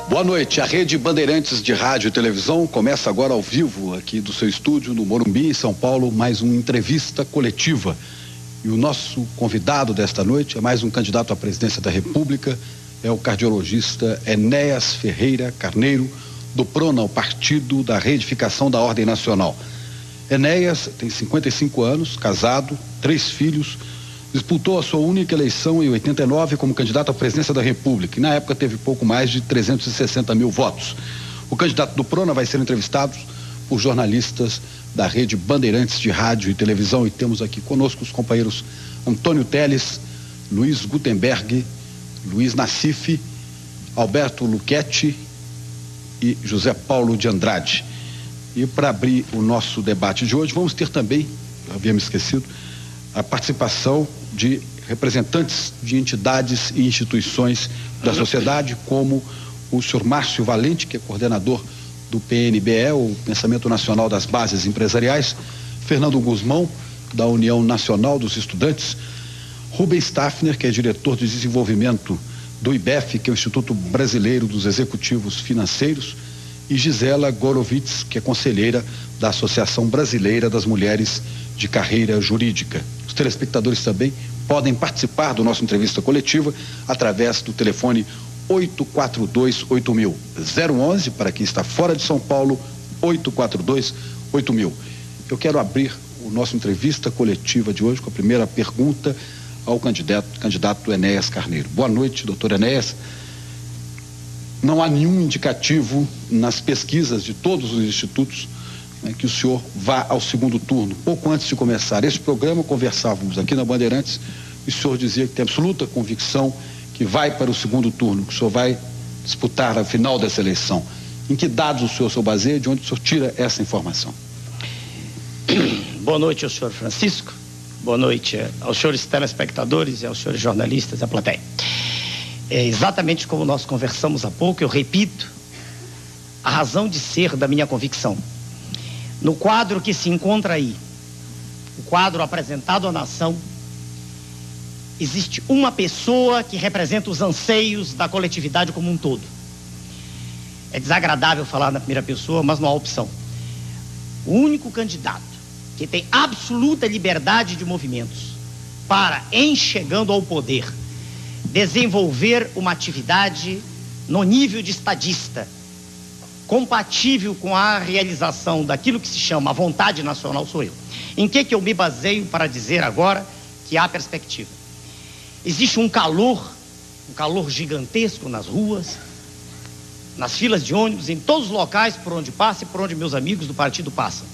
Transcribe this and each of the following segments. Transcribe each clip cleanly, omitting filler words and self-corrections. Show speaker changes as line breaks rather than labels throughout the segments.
Boa noite. A Rede Bandeirantes de Rádio e Televisão começa agora ao vivo aqui do seu estúdio no Morumbi, em São Paulo, mais uma entrevista coletiva. E o nosso convidado desta noite é mais um candidato à presidência da República, é o cardiologista Enéas Ferreira Carneiro, do PRONA, o Partido da Reedificação da Ordem Nacional. Enéas tem 55 anos, casado, 3 filhos, disputou a sua única eleição em 89 como candidato à presidência da República e na época teve pouco mais de 360 mil votos. O candidato do PRONA vai ser entrevistado por jornalistas da Rede Bandeirantes de Rádio e Televisão e temos aqui conosco os companheiros Antônio Teles, Luiz Gutenberg, Luiz Nassif, Alberto Luchetti e José Paulo de Andrade. E para abrir o nosso debate de hoje, vamos ter também, havia me esquecido, a participação de representantes de entidades e instituições da sociedade, como o senhor Márcio Valente, que é coordenador do PNBE, o Pensamento Nacional das Bases Empresariais, Fernando Guzmão, da União Nacional dos Estudantes, Rubens Staffner, que é diretor de desenvolvimento do IBEF, que é o Instituto Brasileiro dos Executivos Financeiros, e Gisela Gorovitz, que é conselheira da Associação Brasileira das Mulheres de Carreira Jurídica. Os telespectadores também podem participar do nosso entrevista coletiva através do telefone 842-8000, 011 para quem está fora de São Paulo, 842-8000. Eu quero abrir o nosso entrevista coletiva de hoje com a primeira pergunta ao candidato Enéas Carneiro. Boa noite, doutor Enéas. Não há nenhum indicativo nas pesquisas de todos os institutos, né, que o senhor vá ao segundo turno. Pouco antes de começar este programa, conversávamos aqui na Bandeirantes e o senhor dizia que tem absoluta convicção que vai para o segundo turno, que o senhor vai disputar a final dessa eleição. Em que dados o senhor se baseia, de onde o senhor tira essa informação?
Boa noite ao senhor Francisco, boa noite aos senhores telespectadores e aos senhores jornalistas da plateia. É exatamente como nós conversamos há pouco, eu repito a razão de ser da minha convicção. No quadro que se encontra aí, o quadro apresentado à nação, existe uma pessoa que representa os anseios da coletividade como um todo. É desagradável falar na primeira pessoa, mas não há opção. O único candidato que tem absoluta liberdade de movimentos para, em chegando ao poder, desenvolver uma atividade no nível de estadista, compatível com a realização daquilo que se chama a vontade nacional, sou eu. Em que eu me baseio para dizer agora que há perspectiva? Existe um calor gigantesco nas ruas, nas filas de ônibus, em todos os locais por onde passa e por onde meus amigos do partido passam.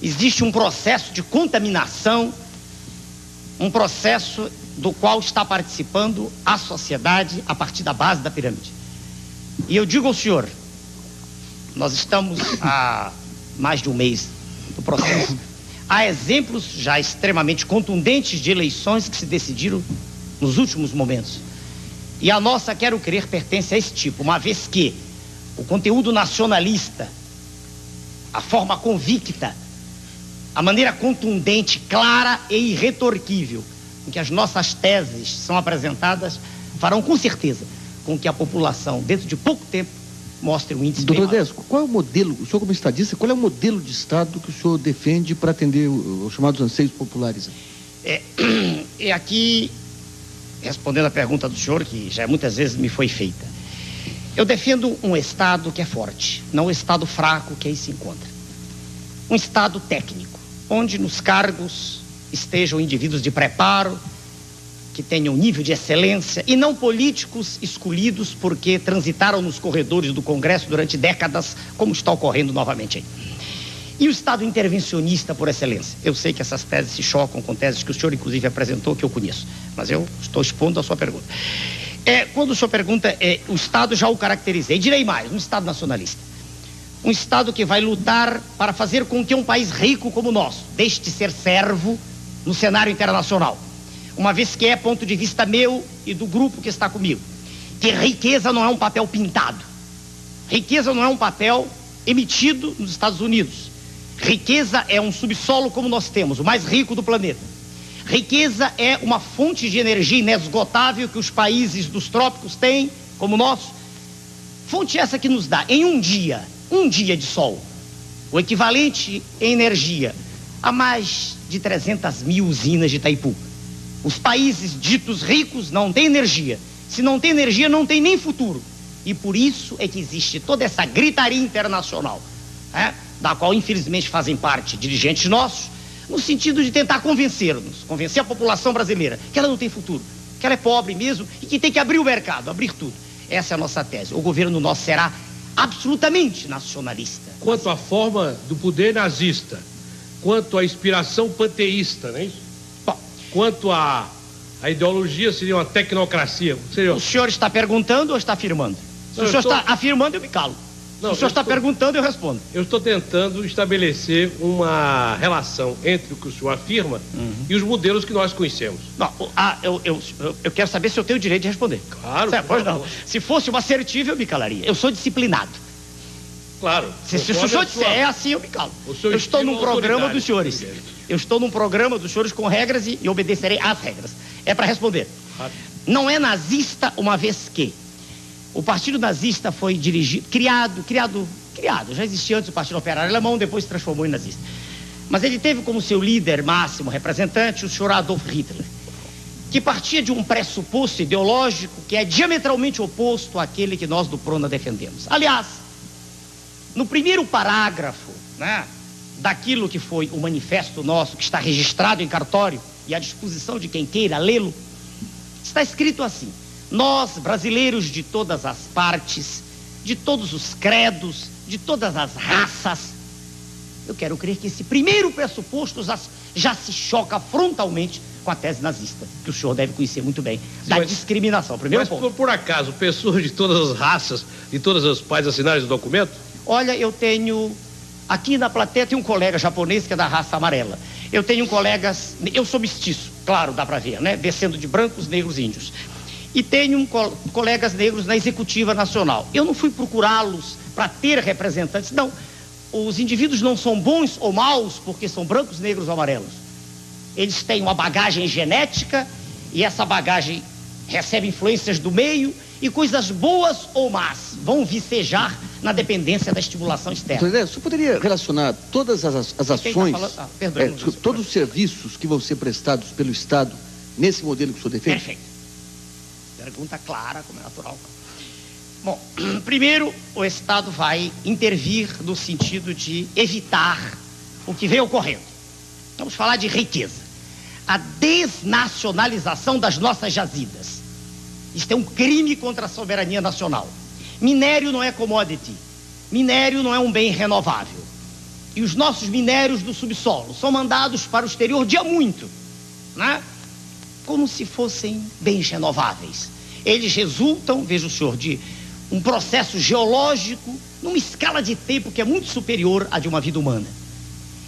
Existe um processo de contaminação, um processo do qual está participando a sociedade a partir da base da pirâmide. E eu digo ao senhor, nós estamos há mais de um mês do processo. Há exemplos já extremamente contundentes de eleições que se decidiram nos últimos momentos. E a nossa, quero crer, pertence a esse tipo, uma vez que o conteúdo nacionalista, a forma convicta, a maneira contundente, clara e irretorquível em que as nossas teses são apresentadas, farão com certeza com que a população, dentro de pouco tempo, mostre um índice bem maior.
Doutor Enéas, qual é o modelo, o senhor como estadista, qual é o modelo de Estado que o senhor defende para atender os chamados anseios populares?
E aqui, respondendo a pergunta do senhor, que já muitas vezes me foi feita, eu defendo um Estado que é forte, não um Estado fraco que aí se encontra. Um Estado técnico, onde nos cargos estejam indivíduos de preparo, que tenham nível de excelência, e não políticos escolhidos porque transitaram nos corredores do Congresso durante décadas, como está ocorrendo novamente aí. E o Estado intervencionista por excelência. Eu sei que essas teses se chocam com teses que o senhor inclusive apresentou, que eu conheço, mas eu estou expondo a sua pergunta. Quando o senhor pergunta, o Estado já o caracterizei, direi mais, um Estado nacionalista. Um Estado que vai lutar para fazer com que um país rico como o nosso deixe de ser servo no cenário internacional, uma vez que é ponto de vista meu e do grupo que está comigo, que riqueza não é um papel pintado, riqueza não é um papel emitido nos Estados Unidos, riqueza é um subsolo como nós temos, o mais rico do planeta, riqueza é uma fonte de energia inesgotável que os países dos trópicos têm, como o nosso, Fonte essa que nos dá, em um dia de sol, o equivalente em energia a mais de 300 mil usinas de Itaipu. Os países ditos ricos não têm energia. Se não tem energia, não tem nem futuro. E por isso é que existe toda essa gritaria internacional, da qual infelizmente fazem parte dirigentes nossos, no sentido de tentar convencer a população brasileira que ela não tem futuro, que ela é pobre mesmo e que tem que abrir o mercado, abrir tudo. Essa é a nossa tese. O governo nosso será absolutamente nacionalista.
Quanto à forma do poder nazista, quanto à inspiração panteísta, não é isso?
Bom,
quanto à ideologia, seria uma tecnocracia. Seria...
O senhor está perguntando ou está afirmando? Se o senhor está afirmando, eu me calo. Se o senhor está perguntando, eu respondo.
Eu estou tentando estabelecer uma relação entre o que o senhor afirma e os modelos que nós conhecemos.
Não, eu quero saber se eu tenho o direito de responder.
Claro.
Pois não. Se fosse uma assertiva, eu me calaria. Eu sou disciplinado.
Claro.
Se o senhor disser é assim, eu me calo. Eu estou num programa dos senhores. Eu estou num programa dos senhores com regras e obedecerei às regras. É para responder. Não é nazista, uma vez que o Partido Nazista foi criado, já existia antes o Partido Operário Alemão, depois se transformou em nazista. Mas ele teve como seu líder máximo representante o senhor Adolf Hitler, que partia de um pressuposto ideológico que é diametralmente oposto àquele que nós do Prona defendemos. Aliás, no primeiro parágrafo, daquilo que foi o manifesto nosso, que está registrado em cartório e à disposição de quem queira lê-lo, está escrito assim: nós, brasileiros de todas as partes, de todos os credos, de todas as raças, eu quero crer que esse primeiro pressuposto já se choca frontalmente com a tese nazista, que o senhor deve conhecer muito bem, da discriminação. Primeiro ponto.
Mas por acaso, pessoas de todas as raças, de todas as partes assinaram esse documento?
Olha, eu tenho, aqui na plateia tem um colega japonês que é da raça amarela. Eu tenho colegas, eu sou mestiço, claro, dá pra ver, descendo de brancos, negros, índios. E tenho colegas negros na Executiva Nacional. Eu não fui procurá-los para ter representantes, não. Os indivíduos não são bons ou maus porque são brancos, negros ou amarelos. Eles têm uma bagagem genética e essa bagagem recebe influências do meio e coisas boas ou más vão vicejar na dependência da estimulação externa.
Então, você poderia relacionar todas as ações, todos os serviços que vão ser prestados pelo Estado nesse modelo que o senhor defende?
Perfeito. Pergunta clara, como é natural. Bom, primeiro, o Estado vai intervir no sentido de evitar o que vem ocorrendo. Vamos falar de riqueza. A desnacionalização das nossas jazidas. Isto é um crime contra a soberania nacional. Minério não é commodity. Minério não é um bem renovável. E os nossos minérios do subsolo são mandados para o exterior de há muito, como se fossem bens renováveis. Eles resultam, veja o senhor, de um processo geológico numa escala de tempo que é muito superior à de uma vida humana.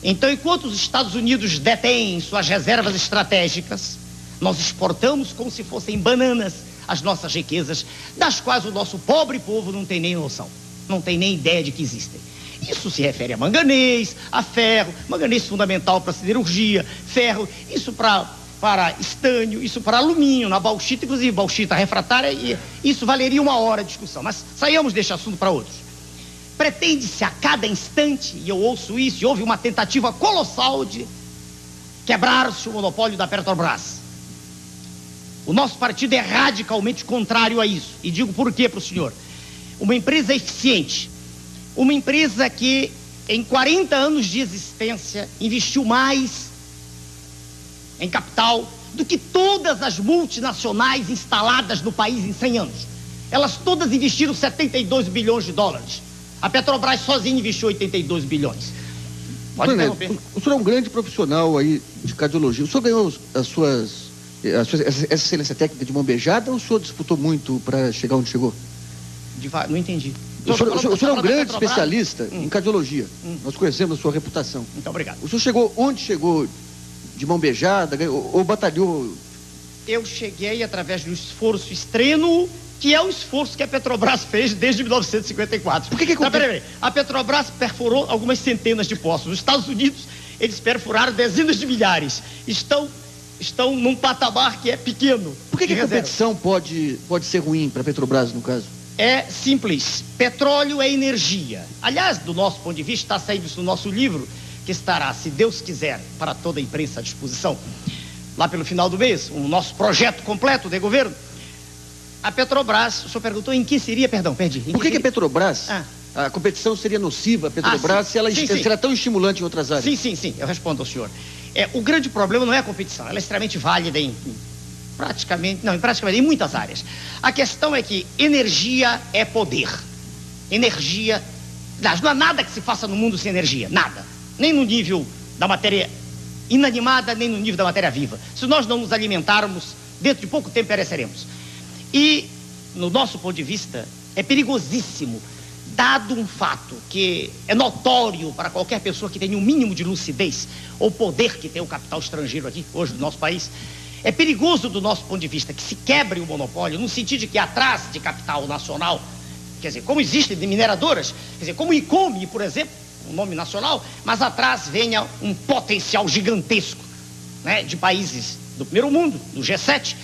Então, enquanto os Estados Unidos detêm suas reservas estratégicas, nós exportamos como se fossem bananas as nossas riquezas, das quais o nosso pobre povo não tem nem noção, não tem nem ideia de que existem. Isso se refere a manganês, a ferro, manganês fundamental para siderurgia, ferro, isso para estânio, isso para alumínio, na bauxita, inclusive bauxita refratária, e isso valeria uma hora de discussão, mas saiamos deste assunto para outros. Pretende-se a cada instante, e eu ouço isso, e houve uma tentativa colossal de quebrar-se o monopólio da Petrobras. O nosso partido é radicalmente contrário a isso, e digo por quê para o senhor. Uma empresa eficiente, uma empresa que em 40 anos de existência investiu mais em capital do que todas as multinacionais instaladas no país em 100 anos. Elas todas investiram 72 bilhões de dólares. A Petrobras sozinha investiu 82 bilhões. Pode interromper.
O senhor é um grande profissional aí de cardiologia. O senhor ganhou essa excelência técnica de mão beijada ou o senhor disputou muito para chegar onde chegou?
Não entendi.
O senhor é um grande especialista em cardiologia. Nós conhecemos a sua reputação.
Muito obrigado.
O senhor chegou onde chegou? De mão beijada, ou batalhou?
Eu cheguei através de um esforço extremo, que é o esforço que a Petrobras fez desde 1954.
Por que
peraí. A Petrobras perfurou algumas centenas de poços. Nos Estados Unidos, eles perfuraram dezenas de milhares. Estão num patamar que é pequeno.
Por que a competição pode ser ruim para a Petrobras, no caso?
é simples. Petróleo é energia. Aliás, do nosso ponto de vista, está saindo isso no nosso livro, que estará, se Deus quiser, para toda a imprensa à disposição, lá pelo final do mês, o nosso projeto completo de governo. A Petrobras, o senhor perguntou em que seria, perdão, perdi.
Por que a Petrobras, a competição seria nociva a Petrobras se ela será tão estimulante em outras áreas?
Sim, eu respondo ao senhor. O grande problema não é a competição, ela é extremamente válida em muitas áreas. A questão é que energia é poder. Energia, não há nada que se faça no mundo sem energia, nada. Nem no nível da matéria inanimada, nem no nível da matéria viva. Se nós não nos alimentarmos, dentro de pouco tempo pereceremos. E, no nosso ponto de vista, é perigosíssimo, dado um fato que é notório para qualquer pessoa que tenha um mínimo de lucidez, ou poder que tem o capital estrangeiro aqui, hoje, no nosso país. É perigoso, do nosso ponto de vista, que se quebre o monopólio, no sentido de que atrás de capital nacional, quer dizer, como existem de mineradoras, quer dizer, como o ICOME, por exemplo, um nome nacional, mas atrás venha um potencial gigantesco, né, de países do primeiro mundo, do G7,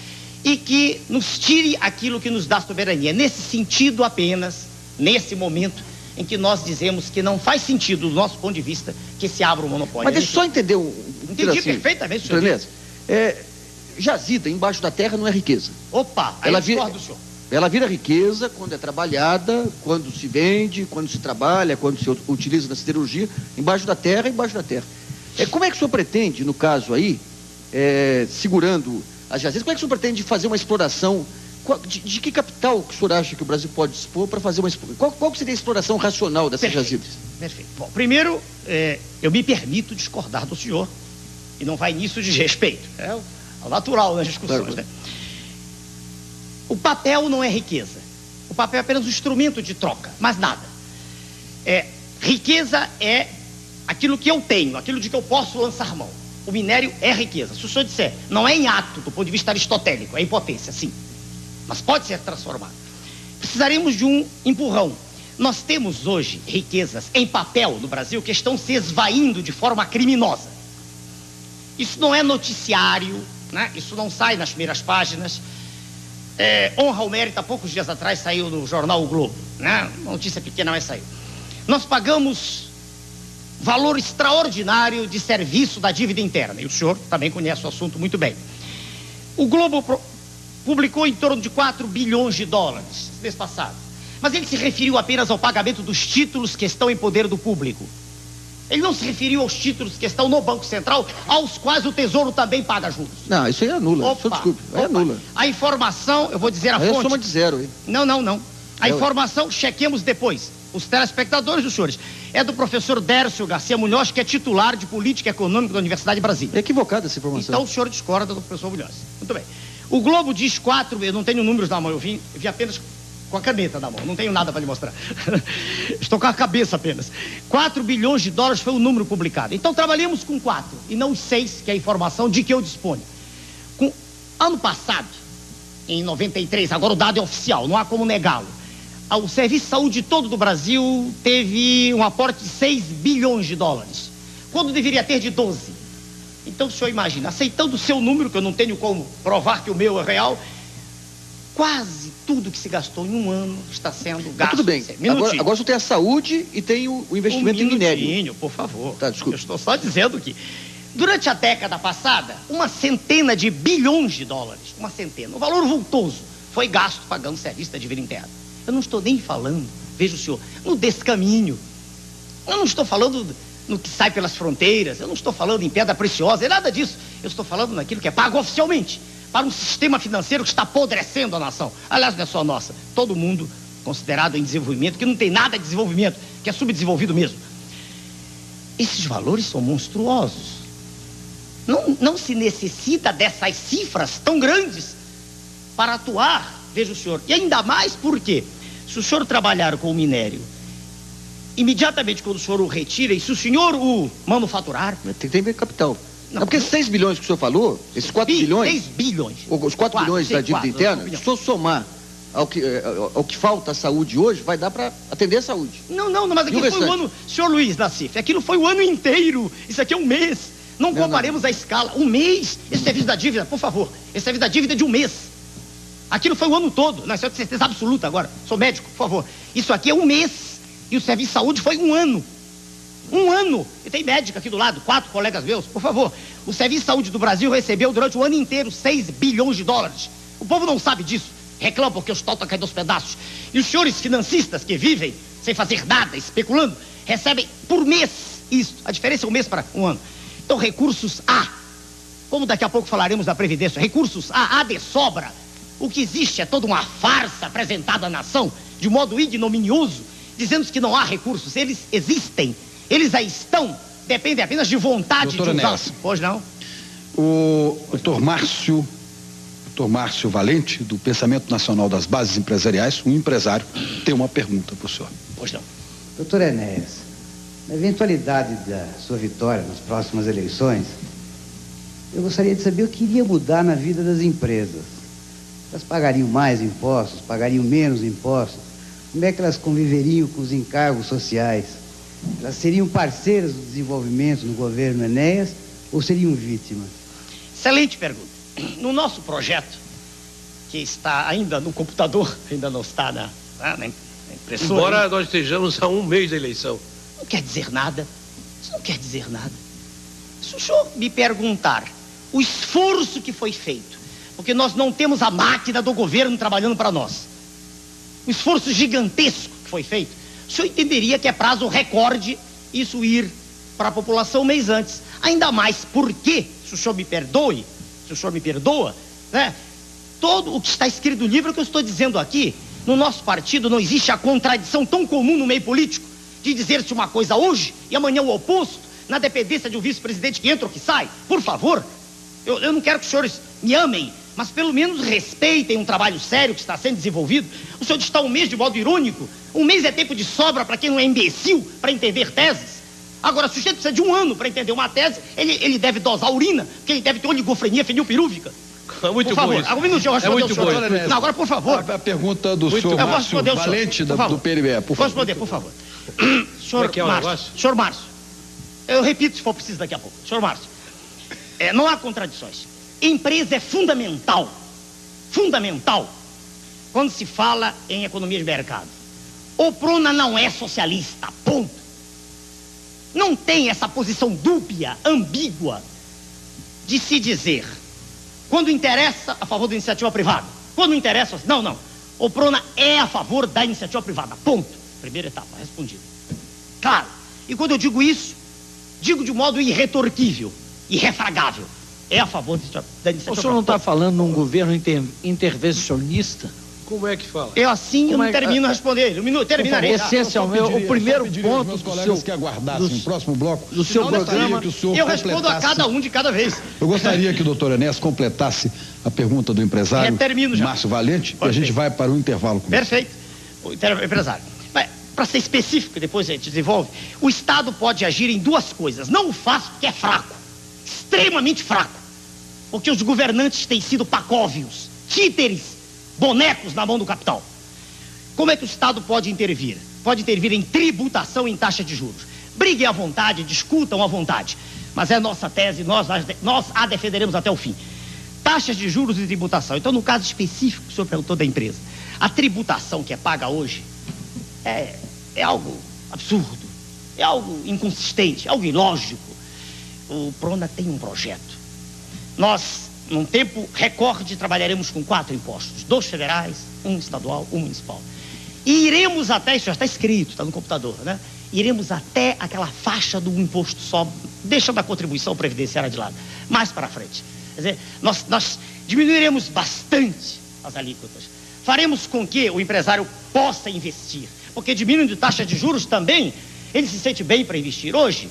e que nos tire aquilo que nos dá soberania. Nesse sentido apenas, nesse momento em que nós dizemos que não faz sentido, do nosso ponto de vista, que se abra o monopólio.
Mas deixa eu só entender
Entendi perfeitamente, senhor.
Beleza. Jazida embaixo da terra não é riqueza.
Opa, aí eu discordo do senhor.
Ela vira riqueza quando é trabalhada, quando se vende, quando se trabalha, quando se utiliza na siderurgia, embaixo da terra. Como é que o senhor pretende, no caso aí, segurando as jazidas, como é que o senhor pretende fazer uma exploração? De que capital que o senhor acha que o Brasil pode dispor para fazer uma exploração? Qual seria a exploração racional dessas jazidas?
Perfeito. Bom, primeiro, eu me permito discordar do senhor, e não vai nisso de respeito. É o natural nas discussões, né? O papel não é riqueza. O papel é apenas um instrumento de troca, mais nada. Riqueza é aquilo que eu tenho, aquilo de que eu posso lançar mão. O minério é riqueza. Se o senhor disser, não é em ato, do ponto de vista aristotélico, é em potência, sim. Mas pode ser transformado. Precisaremos de um empurrão. Nós temos hoje riquezas em papel no Brasil que estão se esvaindo de forma criminosa. Isso não é noticiário, né? Isso não sai nas primeiras páginas. Honra ao mérito, há poucos dias atrás saiu no jornal O Globo, né? Uma notícia pequena, mas saiu. Nós pagamos valor extraordinário de serviço da dívida interna, e o senhor também conhece o assunto muito bem. O Globo publicou em torno de 4 bilhões de dólares mês passado, mas ele se referiu apenas ao pagamento dos títulos que estão em poder do público. Ele não se referiu aos títulos que estão no Banco Central, aos quais o Tesouro também paga juros.
Não, isso aí anula. Desculpe, aí anula.
A informação, eu vou dizer a fonte.
É soma de zero, hein?
Não. A informação, chequemos depois. Os telespectadores, os senhores, é do professor Dércio Garcia Munhoz, que é titular de Política Econômica da Universidade de Brasília.
É equivocada essa informação.
Então o senhor discorda do professor Munhoz. Muito bem. O Globo diz 4, eu não tenho números na mão, eu vi apenas com a caneta na mão, não tenho nada para lhe mostrar. Estou com a cabeça apenas. 4 bilhões de dólares foi o número publicado. Então trabalhamos com 4 e não os 6, que é a informação de que eu disponho. Ano passado, em 93, agora o dado é oficial, não há como negá-lo. O Serviço de Saúde todo do Brasil teve um aporte de 6 bilhões de dólares, quando deveria ter de 12. Então o senhor imagina, aceitando o seu número, que eu não tenho como provar que o meu é real, quase tudo que se gastou em um ano está sendo gasto.
Tudo bem. Agora o senhor tem a saúde e tem o investimento em minério.
Por favor.
Tá, desculpa.
Eu estou só dizendo que, durante a década passada, 100 de bilhões de dólares, um valor vultoso, foi gasto pagando serviço da dívida interna. Eu não estou nem falando, veja o senhor, no descaminho. Eu não estou falando no que sai pelas fronteiras, eu não estou falando em pedra preciosa, é nada disso. Eu estou falando naquilo que é pago oficialmente, para um sistema financeiro que está apodrecendo a nação. Aliás, não é só a nossa, todo mundo considerado em desenvolvimento, que não tem nada de desenvolvimento, que é subdesenvolvido mesmo. Esses valores são monstruosos. Não se necessita dessas cifras tão grandes para atuar, veja o senhor. E ainda mais porque, se o senhor trabalhar com o minério, imediatamente quando o senhor o retira, e se o senhor o manufaturar...
Tem que ter capital. Não, porque 6 bilhões que o senhor falou, esses 4 bilhões...
6 bilhões.
Os 4 bilhões da dívida interna, se o senhor somar ao que falta à saúde hoje, vai dar para atender a saúde.
Não, mas aquilo foi o ano... Senhor Luiz Nassif, aquilo foi o ano inteiro. Isso aqui é um mês. Não comparemos a escala. Um mês, esse serviço da dívida, por favor, esse serviço da dívida é de um mês. Aquilo foi o ano todo. Não, isso é de certeza absoluta agora. Sou médico, por favor. Isso aqui é um mês. E o serviço de saúde foi um ano. Um ano. E tem médico aqui do lado, 4 colegas meus, por favor. O Serviço de Saúde do Brasil recebeu durante o ano inteiro 6 bilhões de dólares. O povo não sabe disso. Reclama porque o hospital está caindo aos pedaços. E os senhores financistas que vivem sem fazer nada, especulando, recebem por mês isso. A diferença é um mês para um ano. Então, recursos há. Como daqui a pouco falaremos da Previdência, recursos há de sobra. O que existe é toda uma farsa apresentada à nação, de modo ignominioso, dizendo que não há recursos. Eles existem. Eles aí estão. Depende apenas de vontade
Doutor
de usar.
Enéas.
Pois não?
O doutor Márcio Valente, do Pensamento Nacional das Bases Empresariais, um empresário, tem uma pergunta para o senhor.
Pois não.
Doutor Enéas, na eventualidade da sua vitória nas próximas eleições, eu gostaria de saber o que iria mudar na vida das empresas. Elas pagariam mais impostos, pagariam menos impostos? Como é que elas conviveriam com os encargos sociais? Elas seriam parceiras do desenvolvimento no governo Enéas ou seriam vítimas?
Excelente pergunta. No nosso projeto, que está ainda no computador, ainda não está na impressora.
Embora nós estejamos a um mês da eleição.
Não quer dizer nada. Isso não quer dizer nada. Se o senhor me perguntar o esforço que foi feito, porque nós não temos a máquina do governo trabalhando para nós, o esforço gigantesco que foi feito, o senhor entenderia que é prazo recorde isso ir para a população um mês antes. Ainda mais porque, se o senhor me perdoe, se o senhor me perdoa, né? Todo o que está escrito no livro que eu estou dizendo aqui, no nosso partido não existe a contradição tão comum no meio político de dizer-se uma coisa hoje e amanhã o oposto, na dependência de um vice-presidente que entra ou que sai. Por favor, eu não quero que os senhores me amem, mas pelo menos respeitem um trabalho sério que está sendo desenvolvido. O senhor está um mês de modo irônico. Um mês é tempo de sobra para quem não é imbecil para entender teses. Agora, se o sujeito precisa de um ano para entender uma tese, ele deve dosar urina, porque ele deve ter oligofrenia fenilpirúvica.
Muito
por favor,
bom isso.
Um minutinho, eu responder
muito
o senhor.
bom.
Não, agora, por favor.
A pergunta do
Muito
senhor
bom.
Eu vou
Márcio
responder o senhor,
Valente,
por favor.
do PNB, por
Vou
favor.
responder, por favor.
Como é que é o negócio?
Senhor Márcio, eu repito se for preciso daqui a pouco. Senhor Márcio, não há contradições. Empresa é fundamental, quando se fala em economia de mercado. O Prona não é socialista, ponto. Não tem essa posição dúbia, ambígua, de se dizer, quando interessa, a favor da iniciativa privada. Quando não interessa, não. O Prona é a favor da iniciativa privada, ponto. Primeira etapa, respondido. Claro, e quando eu digo isso, digo de modo irretorquível, irrefragável. É a favor da iniciativa privada.
O senhor não está falando num governo intervencionista?
Como é que fala?
Eu assim eu não termino a responder. Um minuto, terminarei.
Essencialmente, o primeiro ponto
meus
do
colegas
seu,
que aguardassem o próximo bloco.
do seu
Eu gostaria
programa,
que o senhor
Eu respondo a
completasse-
cada um de cada vez.
Eu gostaria que o doutor Enéas completasse a pergunta do empresário
Termino já.
Márcio Valente, e a
Pode
gente
ser.
vai para o intervalo. Com
Perfeito. O empresário. Para ser específico, depois a gente desenvolve, o Estado pode agir em duas coisas. Não o faz porque é fraco, extremamente fraco, porque os governantes têm sido pacóvios, títeres, bonecos na mão do capital. Como é que o Estado pode intervir? Pode intervir em tributação e em taxa de juros. Briguem à vontade, discutam à vontade, mas é a nossa tese, nós a defenderemos até o fim. Taxas de juros e tributação. Então, no caso específico que o senhor perguntou da empresa, a tributação que é paga hoje é algo absurdo, é algo inconsistente, é algo ilógico. O Prona tem um projeto. Nós, num tempo recorde, trabalharemos com 4 impostos, 2 federais, 1 estadual, 1 municipal. E iremos até, isso já está escrito, está no computador, né? Iremos até aquela faixa do imposto só, deixando a contribuição previdenciária de lado, mais para frente. Quer dizer, nós diminuiremos bastante as alíquotas. Faremos com que o empresário possa investir, porque diminuindo taxa de juros também, ele se sente bem para investir. Hoje,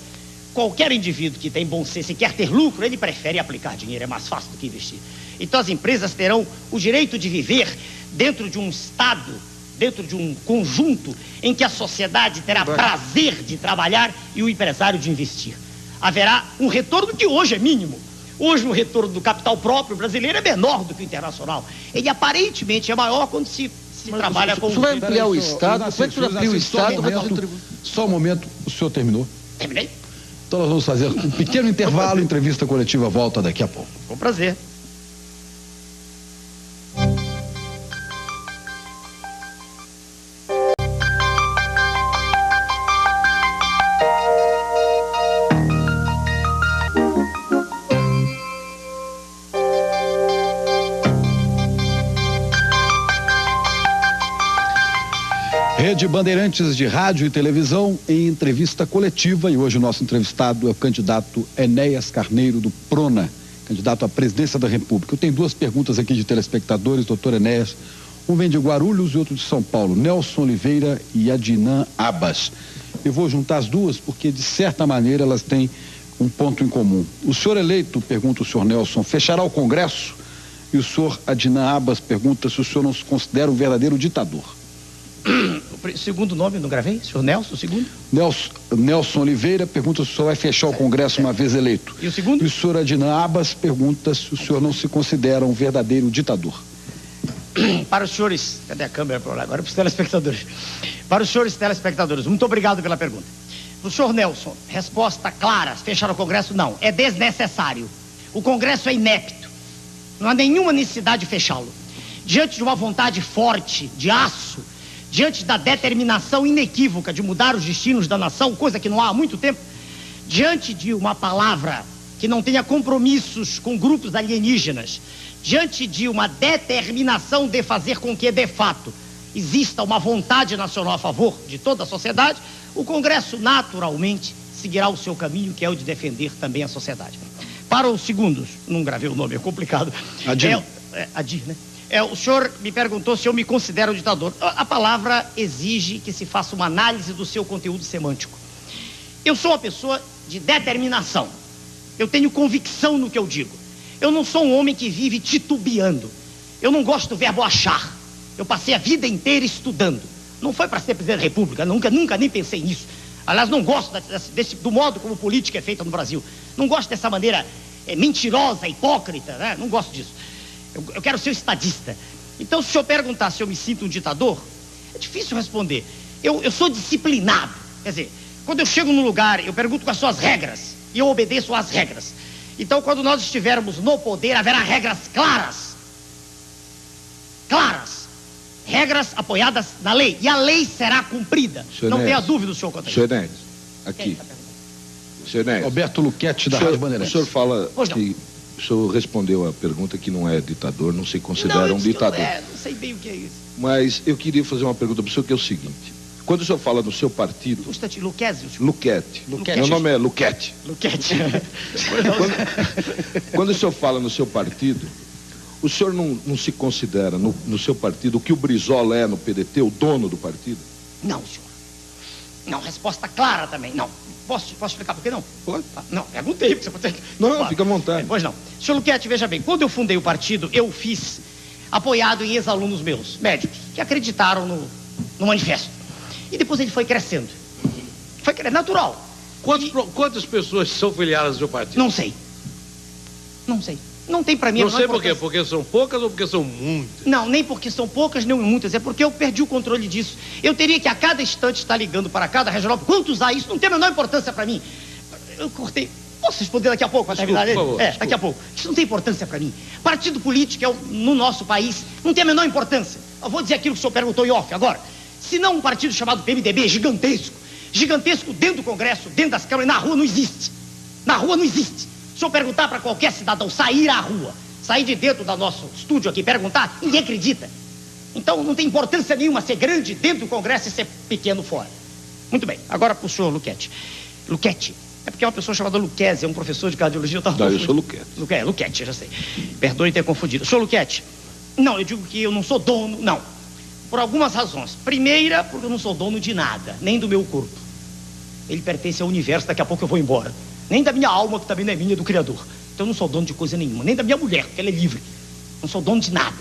qualquer indivíduo que tem bom senso e quer ter lucro, ele prefere aplicar dinheiro, é mais fácil do que investir. Então as empresas terão o direito de viver dentro de um Estado, dentro de um conjunto em que a sociedade terá prazer de trabalhar e o empresário de investir. Haverá um retorno que hoje é mínimo. Hoje o retorno do capital próprio brasileiro é menor do que o internacional. Ele aparentemente é maior quando se trabalha com...
o senhor vai ampliar o Estado? Como é que o senhor amplia o Estado?
Só um momento, o senhor terminou?
Terminei?
Então nós vamos fazer um pequeno intervalo, entrevista coletiva volta daqui a pouco.
Com prazer.
Rede Bandeirantes de Rádio e Televisão em entrevista coletiva, e hoje o nosso entrevistado é o candidato Enéas Carneiro do Prona, candidato à presidência da República. Eu tenho duas perguntas aqui de telespectadores, doutor Enéas. Um vem de Guarulhos e outro de São Paulo, Nelson Oliveira e Adnan Abbas. Eu vou juntar as duas porque, de certa maneira, elas têm um ponto em comum. O senhor eleito, pergunta o senhor Nelson, fechará o Congresso? E o senhor Adnan Abbas pergunta se o senhor não se considera um verdadeiro ditador.
O segundo nome, não gravei? Senhor Nelson, o segundo?
Nelson Oliveira pergunta se o senhor vai fechar o Congresso uma vez eleito.
E o segundo?
E o senhor Adnan Abbas pergunta se o senhor não se considera um verdadeiro ditador.
Para os senhores, cadê a câmera para lá? Agora para os telespectadores. Para os senhores telespectadores, muito obrigado pela pergunta. Para o senhor Nelson, resposta clara: fechar o Congresso não, é desnecessário. O Congresso é inepto, não há nenhuma necessidade de fechá-lo. Diante de uma vontade forte, de aço, diante da determinação inequívoca de mudar os destinos da nação, coisa que não há muito tempo, diante de uma palavra que não tenha compromissos com grupos alienígenas, diante de uma determinação de fazer com que, de fato, exista uma vontade nacional a favor de toda a sociedade, o Congresso naturalmente seguirá o seu caminho, que é o de defender também a sociedade. Para os segundos, não gravei o nome, é complicado.
Adir.
Adir, né? O senhor me perguntou se eu me considero ditador. A palavra exige que se faça uma análise do seu conteúdo semântico. Eu sou uma pessoa de determinação. Eu tenho convicção no que eu digo. Eu não sou um homem que vive titubeando. Eu não gosto do verbo achar. Eu passei a vida inteira estudando. Não foi para ser presidente da República, nunca nem pensei nisso. Aliás, não gosto do modo como política é feita no Brasil. Não gosto dessa maneira mentirosa, hipócrita, né? Não gosto disso. Eu quero ser estadista. Então, se o senhor perguntar se eu me sinto um ditador, é difícil responder. Eu sou disciplinado. Quer dizer, quando eu chego num lugar, eu pergunto quais são as regras, e eu obedeço às regras. Então, quando nós estivermos no poder, haverá regras claras. Claras. Regras apoiadas na lei. E a lei será cumprida. Não tenha dúvida, senhor Contador.
Senhor Enéas, aqui. Senhor Enéas.
Alberto Luquete, da Rádio Bandeirantes.
O senhor fala que... O senhor respondeu a pergunta que não é ditador, não se considera um ditador.
Não sei bem o que é isso.
Mas eu queria fazer uma pergunta para o senhor, que é o seguinte. Quando o senhor fala no seu partido...
Luquezzi?
Luquete. Meu nome é Luquete.
Luquete.
Quando o senhor fala no seu partido, o senhor não se considera no seu partido o que o Brizola é no PDT, o dono do partido?
Não, senhor. Não, resposta clara também. Não. Posso explicar por que não?
Pode.
Não, perguntei. Você pode...
Não, fica à vontade.
Pois não. Senhor Luquete, veja bem, quando eu fundei o partido, eu fiz apoiado em ex-alunos meus, médicos, que acreditaram no manifesto. E depois ele foi crescendo. Foi natural.
Quantas pessoas são filiadas ao seu partido?
Não sei. Não sei. Não tem pra mim a
Não sei por quê.
importância.
Porque são poucas ou porque são muitas?
Não, nem porque são poucas, nem muitas. É porque eu perdi o controle disso. Eu teria que a cada instante estar ligando para cada regional. Quanto usar isso? Não tem a menor importância para mim. Eu cortei. Posso responder daqui a pouco, para terminar ele?
Por favor,
daqui a pouco. Isso não tem importância para mim. Partido político no nosso país não tem a menor importância. Eu vou dizer aquilo que o senhor perguntou em off agora. Se não um partido chamado PMDB, gigantesco. Gigantesco dentro do Congresso, dentro das câmaras, na rua não existe. Na rua não existe. Se eu perguntar para qualquer cidadão sair à rua, sair de dentro do nosso estúdio aqui, perguntar, ninguém acredita. Então não tem importância nenhuma ser grande dentro do Congresso e ser pequeno fora. Muito bem, agora para o senhor Luquete. Luquete, é porque é uma pessoa chamada Luquezzi, é um professor de cardiologia.
Eu sou Luquete.
Luquete, já sei. Perdoe ter confundido. Senhor Luquete, não, eu digo que eu não sou dono, não. Por algumas razões. Primeira, porque eu não sou dono de nada, nem do meu corpo. Ele pertence ao universo, daqui a pouco eu vou embora. Nem da minha alma, que também não é minha, do Criador. Então eu não sou dono de coisa nenhuma. Nem da minha mulher, porque ela é livre. Não sou dono de nada.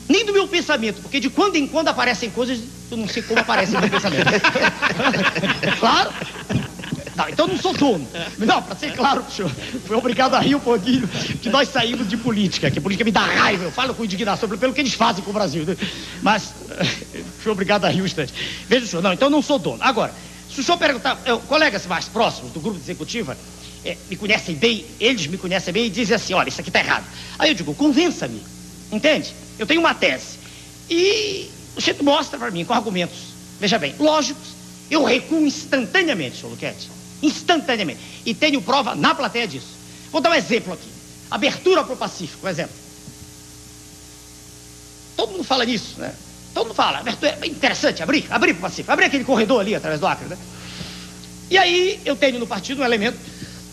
Nem do meu pensamento, porque de quando em quando aparecem coisas, eu não sei como aparecem no meu pensamento. Claro? Não, então eu não sou dono. Não, para ser claro, senhor, fui obrigado a rir um pouquinho, que nós saímos de política, que a política me dá raiva, eu falo com indignação pelo que eles fazem com o Brasil. Né? Mas fui obrigado a rir um instante. Veja, senhor, não, então eu não sou dono. Agora, se o senhor perguntar, colegas mais próximos do grupo de executiva, me conhecem bem, eles me conhecem bem e dizem assim, olha, isso aqui está errado. Aí eu digo, convença-me, entende? Eu tenho uma tese. E o senhor mostra para mim com argumentos, veja bem, lógicos, eu recuo instantaneamente, senhor Luquete, instantaneamente. E tenho prova na plateia disso. Vou dar um exemplo aqui. Abertura para o Pacífico, um exemplo. Todo mundo fala nisso, né? Todo mundo fala, é interessante abrir para o Pacífico, abrir aquele corredor ali atrás do Acre, né? E aí eu tenho no partido um elemento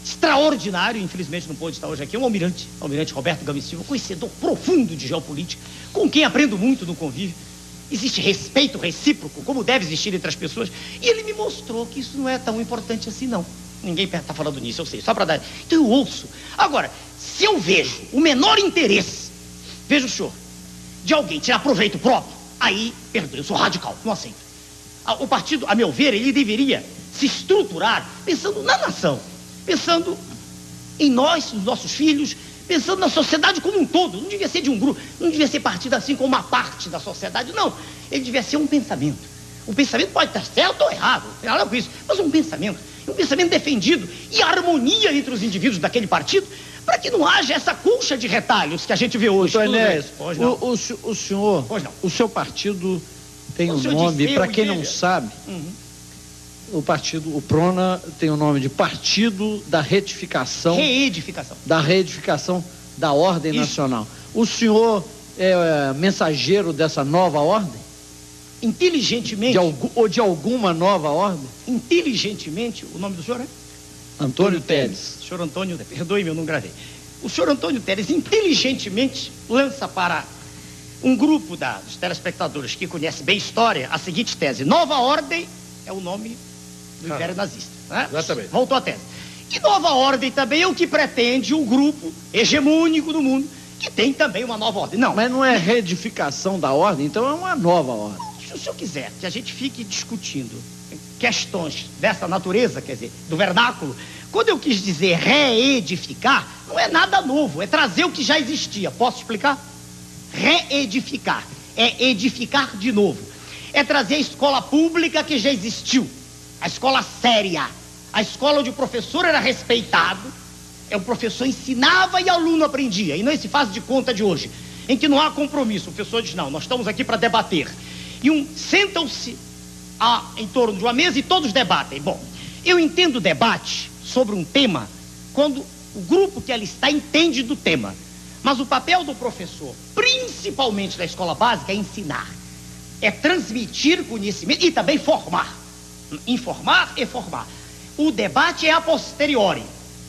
extraordinário, infelizmente não pôde estar hoje aqui, o almirante Roberto Gomes Silva, conhecedor profundo de geopolítica, com quem aprendo muito no convívio. Existe respeito recíproco, como deve existir entre as pessoas, e ele me mostrou que isso não é tão importante assim, não. Ninguém está falando nisso, eu sei, só para dar... Então eu ouço. Agora, se eu vejo o menor interesse, veja o senhor, de alguém tirar proveito próprio, aí, perdoe, eu sou radical, não aceito. O partido, a meu ver, ele deveria se estruturar pensando na nação, pensando em nós, nos nossos filhos, pensando na sociedade como um todo. Não devia ser de um grupo, não devia ser partido assim como uma parte da sociedade, não. Ele devia ser um pensamento. O pensamento pode estar certo ou errado, não tem nada com isso, mas um pensamento defendido e harmonia entre os indivíduos daquele partido, para que não haja essa colcha de retalhos que a gente vê hoje.
O senhor, o seu partido tem um nome, para quem não sabe, o partido, o PRONA, tem o nome de Partido da Retificação. Da Reedificação da Ordem Nacional. O senhor é mensageiro dessa nova ordem?
Inteligentemente.
Ou de alguma nova ordem?
Inteligentemente, o nome do senhor é?
Antônio Teles.
Senhor Antônio, perdoe-me, eu não gravei. O senhor Antônio Teles, inteligentemente, lança para um grupo dos telespectadores que conhece bem história a seguinte tese: nova ordem é o nome do Império Nazista. Né?
Exatamente.
Voltou a tese. E nova ordem também é o que pretende o grupo hegemônico do mundo, que tem também uma nova ordem. Não.
Mas não é reedificação da ordem, então é uma nova ordem.
Se o senhor quiser que a gente fique discutindo questões dessa natureza, quer dizer, do vernáculo, quando eu quis dizer reedificar, não é nada novo, é trazer o que já existia. Posso explicar? Reedificar é edificar de novo, é trazer a escola pública que já existiu, a escola séria, a escola onde o professor era respeitado, o professor ensinava e o aluno aprendia, e não esse faz de conta de hoje, em que não há compromisso. O professor diz: não, nós estamos aqui para debater, e sentam-se em torno de uma mesa e todos debatem. Bom, eu entendo o debate sobre um tema quando o grupo que ali está entende do tema, mas o papel do professor, principalmente da escola básica, é ensinar, é transmitir conhecimento e também formar. Informar e formar. O debate é a posteriori.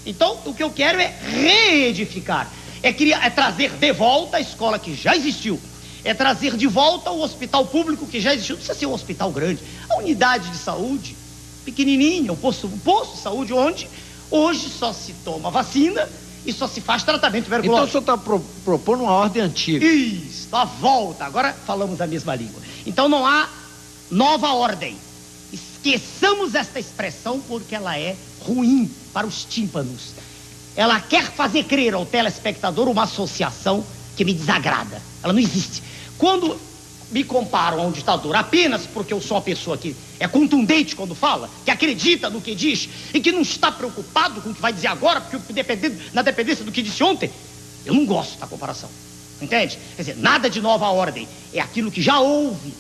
Então, o que eu quero é reedificar, é trazer de volta a escola que já existiu, é trazer de volta o hospital público que já existiu. Não precisa ser um hospital grande, a unidade de saúde pequenininha, o posto de saúde, onde hoje só se toma vacina e só se faz tratamento tuberculose.
Então o senhor está propondo uma ordem antiga.
Isso, a volta. Agora falamos a mesma língua. Então não há nova ordem. Esqueçamos esta expressão porque ela é ruim para os tímpanos. Ela quer fazer crer ao telespectador uma associação que me desagrada. Ela não existe. Quando me comparam a um ditador apenas porque eu sou uma pessoa que é contundente quando fala, que acredita no que diz e que não está preocupado com o que vai dizer agora, porque na dependência do que disse ontem, eu não gosto da comparação. Entende? Quer dizer, nada de nova ordem. É aquilo que já houve.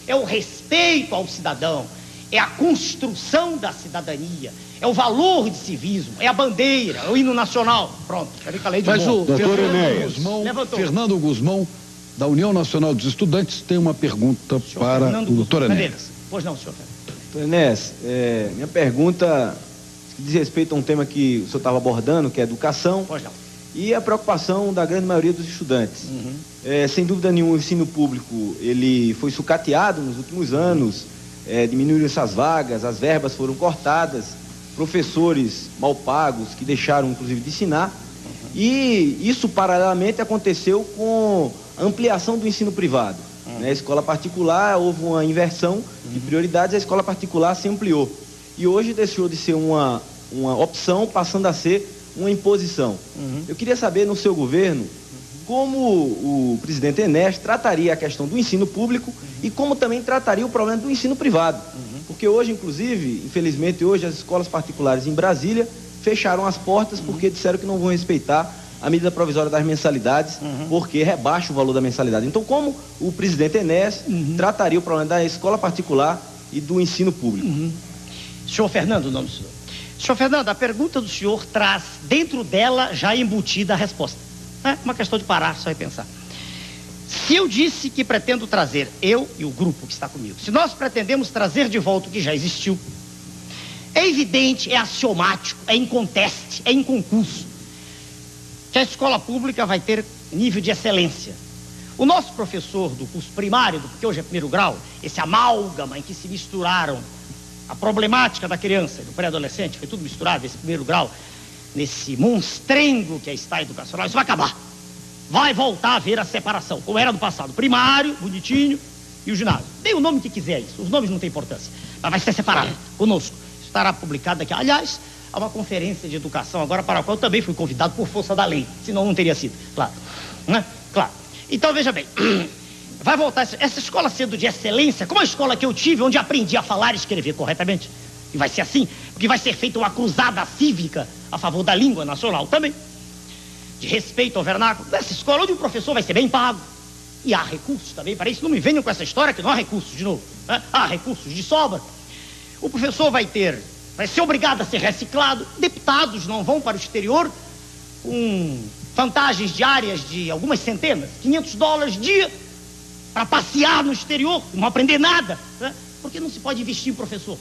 É o respeito ao cidadão. É a construção da cidadania. É o valor de civismo. É a bandeira, é o hino nacional. Pronto, já falei de novo.
Doutor Enéas, Fernando Guzmão, da União Nacional dos Estudantes, tem uma pergunta para o doutor Enéas.
Pois não, senhor.
Doutor Enéas, minha pergunta diz respeito a um tema que o senhor estava abordando, que é educação.
Pois não.
E a preocupação da grande maioria dos estudantes. Sem dúvida nenhuma, o ensino público ele foi sucateado nos últimos anos, diminuíram essas vagas, as verbas foram cortadas, professores mal pagos que deixaram, inclusive, de ensinar. E isso, paralelamente, aconteceu com a ampliação do ensino privado. A escola particular, houve uma inversão de prioridades, a escola particular se ampliou. E hoje deixou de ser uma opção, passando a ser uma imposição. Eu queria saber, no seu governo, como o presidente Enéas trataria a questão do ensino público e como também trataria o problema do ensino privado. Porque hoje, inclusive, infelizmente hoje, as escolas particulares em Brasília fecharam as portas porque disseram que não vão respeitar a medida provisória das mensalidades, porque rebaixa o valor da mensalidade. Então, como o presidente Enéas trataria o problema da escola particular e do ensino público?
Senhor Fernando, o nome do senhor. Senhor Fernando, a pergunta do senhor traz dentro dela já embutida a resposta. É uma questão de parar só e pensar. Se eu disse que pretendo trazer, eu e o grupo que está comigo, se nós pretendemos trazer de volta o que já existiu, é evidente, é axiomático, é inconteste, é inconcurso, que a escola pública vai ter nível de excelência. O nosso professor do curso primário, porque hoje é primeiro grau, esse amálgama em que se misturaram a problemática da criança e do pré-adolescente, foi tudo misturado, esse primeiro grau, nesse monstrengo que é Estado educacional, isso vai acabar. Vai voltar a haver a separação, como era no passado. Primário, bonitinho, e o ginásio. Dê o nome que quiser isso, os nomes não têm importância. Mas vai ser separado conosco. Estará publicado daqui. Aliás, há uma conferência de educação agora para a qual eu também fui convidado por força da lei. Senão não teria sido, claro. Né? Claro. Então, veja bem, vai voltar essa escola sendo de excelência, como a escola que eu tive, onde aprendi a falar e escrever corretamente. E vai ser assim, porque vai ser feita uma cruzada cívica a favor da língua nacional também. De respeito ao vernáculo, nessa escola onde o professor vai ser bem pago. E há recursos também para isso. Não me venham com essa história que não há recursos de novo. Né? Há recursos de sobra. O professor vai ser obrigado a ser reciclado. Deputados não vão para o exterior com vantagens diárias de algumas centenas, $500 dia, para passear no exterior, não aprender nada. Né? Porque não se pode investir em professor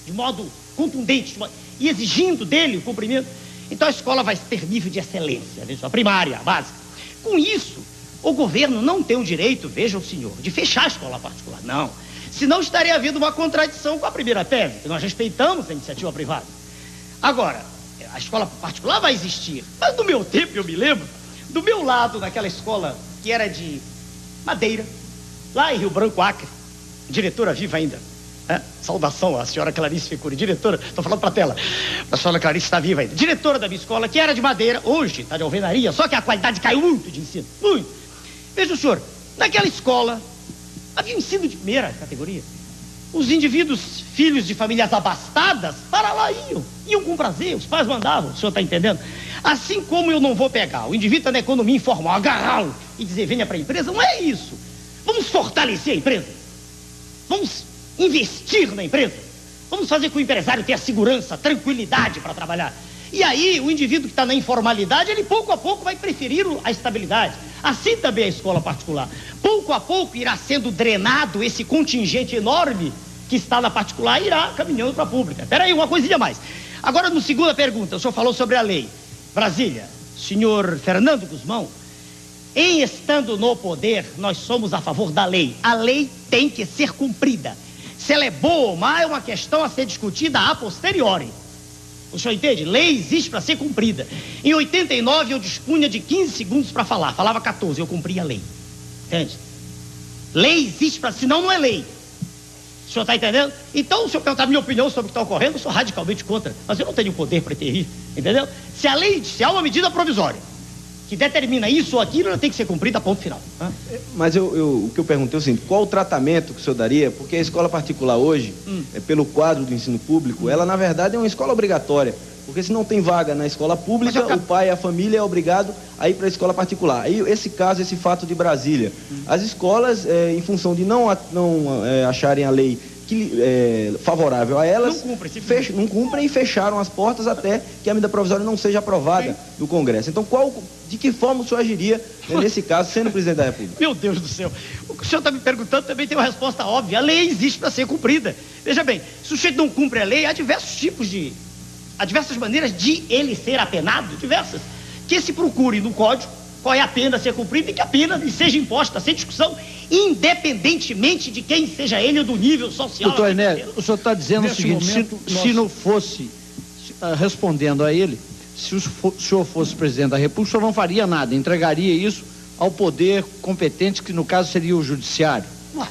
de modo contundente e exigindo dele o cumprimento. Então a escola vai ter nível de excelência, veja, a primária, a básica. Com isso, o governo não tem o direito, veja o senhor, de fechar a escola particular, não. Senão estaria havendo uma contradição com a primeira tese, que nós respeitamos a iniciativa privada. Agora, a escola particular vai existir, mas no meu tempo, eu me lembro, do meu lado, naquela escola que era de Madeira, lá em Rio Branco, Acre, diretora viva ainda. Saudação à senhora Clarice Ficuri, diretora, estou falando para a tela, a senhora Clarice está viva ainda, diretora da minha escola, que era de Madeira, hoje está de alvenaria, só que a qualidade caiu muito de ensino, muito. Veja o senhor, naquela escola havia ensino de primeira categoria. Os indivíduos, filhos de famílias abastadas, para lá iam com prazer, os pais mandavam, o senhor está entendendo? Assim como eu não vou pegar o indivíduo está na economia informal, agarrá-lo e dizer venha para a empresa, não é isso. Vamos fortalecer a empresa, vamos investir na empresa, vamos fazer com que o empresário tenha segurança, tranquilidade para trabalhar. E aí o indivíduo que está na informalidade, ele pouco a pouco vai preferir a estabilidade. Assim também a escola particular. Pouco a pouco irá sendo drenado esse contingente enorme que está na particular e irá caminhando para a pública. Espera aí, uma coisinha mais. Agora, na segunda pergunta, o senhor falou sobre a lei. Brasília, senhor Fernando Guzmão, em estando no poder, nós somos a favor da lei. A lei tem que ser cumprida. Se ela é boa ou má é uma questão a ser discutida a posteriori. O senhor entende? Lei existe para ser cumprida. Em 89 eu dispunha de 15 segundos para falar. Falava 14, eu cumpria a lei. Entende? Lei existe para... Senão não é lei. O senhor está entendendo? Então, se o senhor perguntar a minha opinião sobre o que está ocorrendo, eu sou radicalmente contra. Mas eu não tenho poder para intervir. Entendeu? Se a lei... Se há uma medida provisória que determina isso ou aquilo, ela tem que ser cumprida a ponto final.
Mas o que eu perguntei é o seguinte, qual o tratamento que o senhor daria? Porque a escola particular hoje, pelo quadro do ensino público, ela na verdade é uma escola obrigatória. Porque se não tem vaga na escola pública, o pai e a família é obrigado a ir para a escola particular. Aí esse fato de Brasília. As escolas, em função de não acharem a lei favorável a elas, não cumprem e fecharam as portas até que a medida provisória não seja aprovada no Congresso. Então, de que forma o senhor agiria nesse caso, sendo presidente da República?
Meu Deus do céu, o que o senhor está me perguntando também tem uma resposta óbvia. A lei existe para ser cumprida. Veja bem, se o sujeito não cumpre a lei, há diversas maneiras de ele ser apenado, diversas, que se procure no Código qual é a pena a ser cumprida e que a pena seja imposta sem discussão, independentemente de quem seja ele ou do nível social.
Doutor Enélio, o senhor está dizendo o seguinte, se não fosse, respondendo a ele, se o senhor fosse presidente da República, o senhor não faria nada, entregaria isso ao poder competente, que no caso seria o judiciário.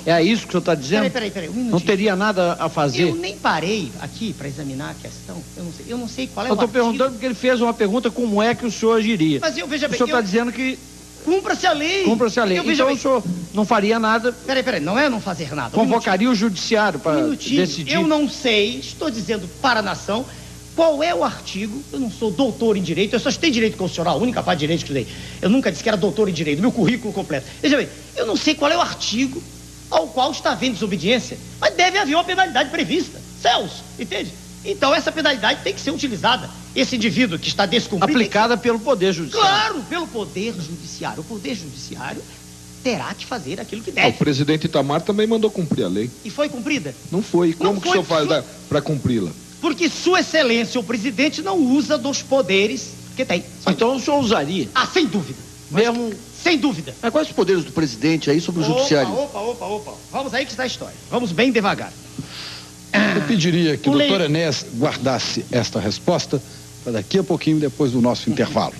É isso que o senhor está dizendo?
Peraí, um minutinho.
Não teria nada a fazer?
Eu nem parei aqui para examinar a questão. Eu não sei qual é o artigo.
Eu estou perguntando porque ele fez uma pergunta, como é que o senhor agiria?
Mas veja bem...
O senhor está dizendo que...
Cumpra-se a lei.
Cumpra-se a lei. Então o senhor não faria nada...
Peraí, não é não fazer nada.
Convocaria o judiciário para decidir?
Eu não sei, estou dizendo para a nação, qual é o artigo. Eu não sou doutor em direito, eu só tenho direito constitucional, a única parte de direito que estudei. Eu nunca disse que era doutor em direito, meu currículo completo. Veja bem, eu não sei qual é o artigo ao qual está havendo desobediência, mas deve haver uma penalidade prevista. Céus, entende? Então essa penalidade tem que ser utilizada. Esse indivíduo que está descumprindo...
Aplicada pelo Poder Judiciário.
Claro, pelo Poder Judiciário. O Poder Judiciário terá que fazer aquilo que deve.
O presidente Itamar também mandou cumprir a lei.
E foi cumprida?
Não foi. Como que o senhor faz para cumpri-la?
Porque Sua Excelência, o presidente, não usa dos poderes que tem.
Então o senhor usaria?
Ah, sem dúvida.
Mesmo...
Sem dúvida.
Mas quais os poderes do presidente aí sobre o judiciário?
Opa. Vamos aí que está a história. Vamos bem devagar.
Eu pediria que o doutor Enéas guardasse esta resposta para daqui a pouquinho, depois do nosso intervalo.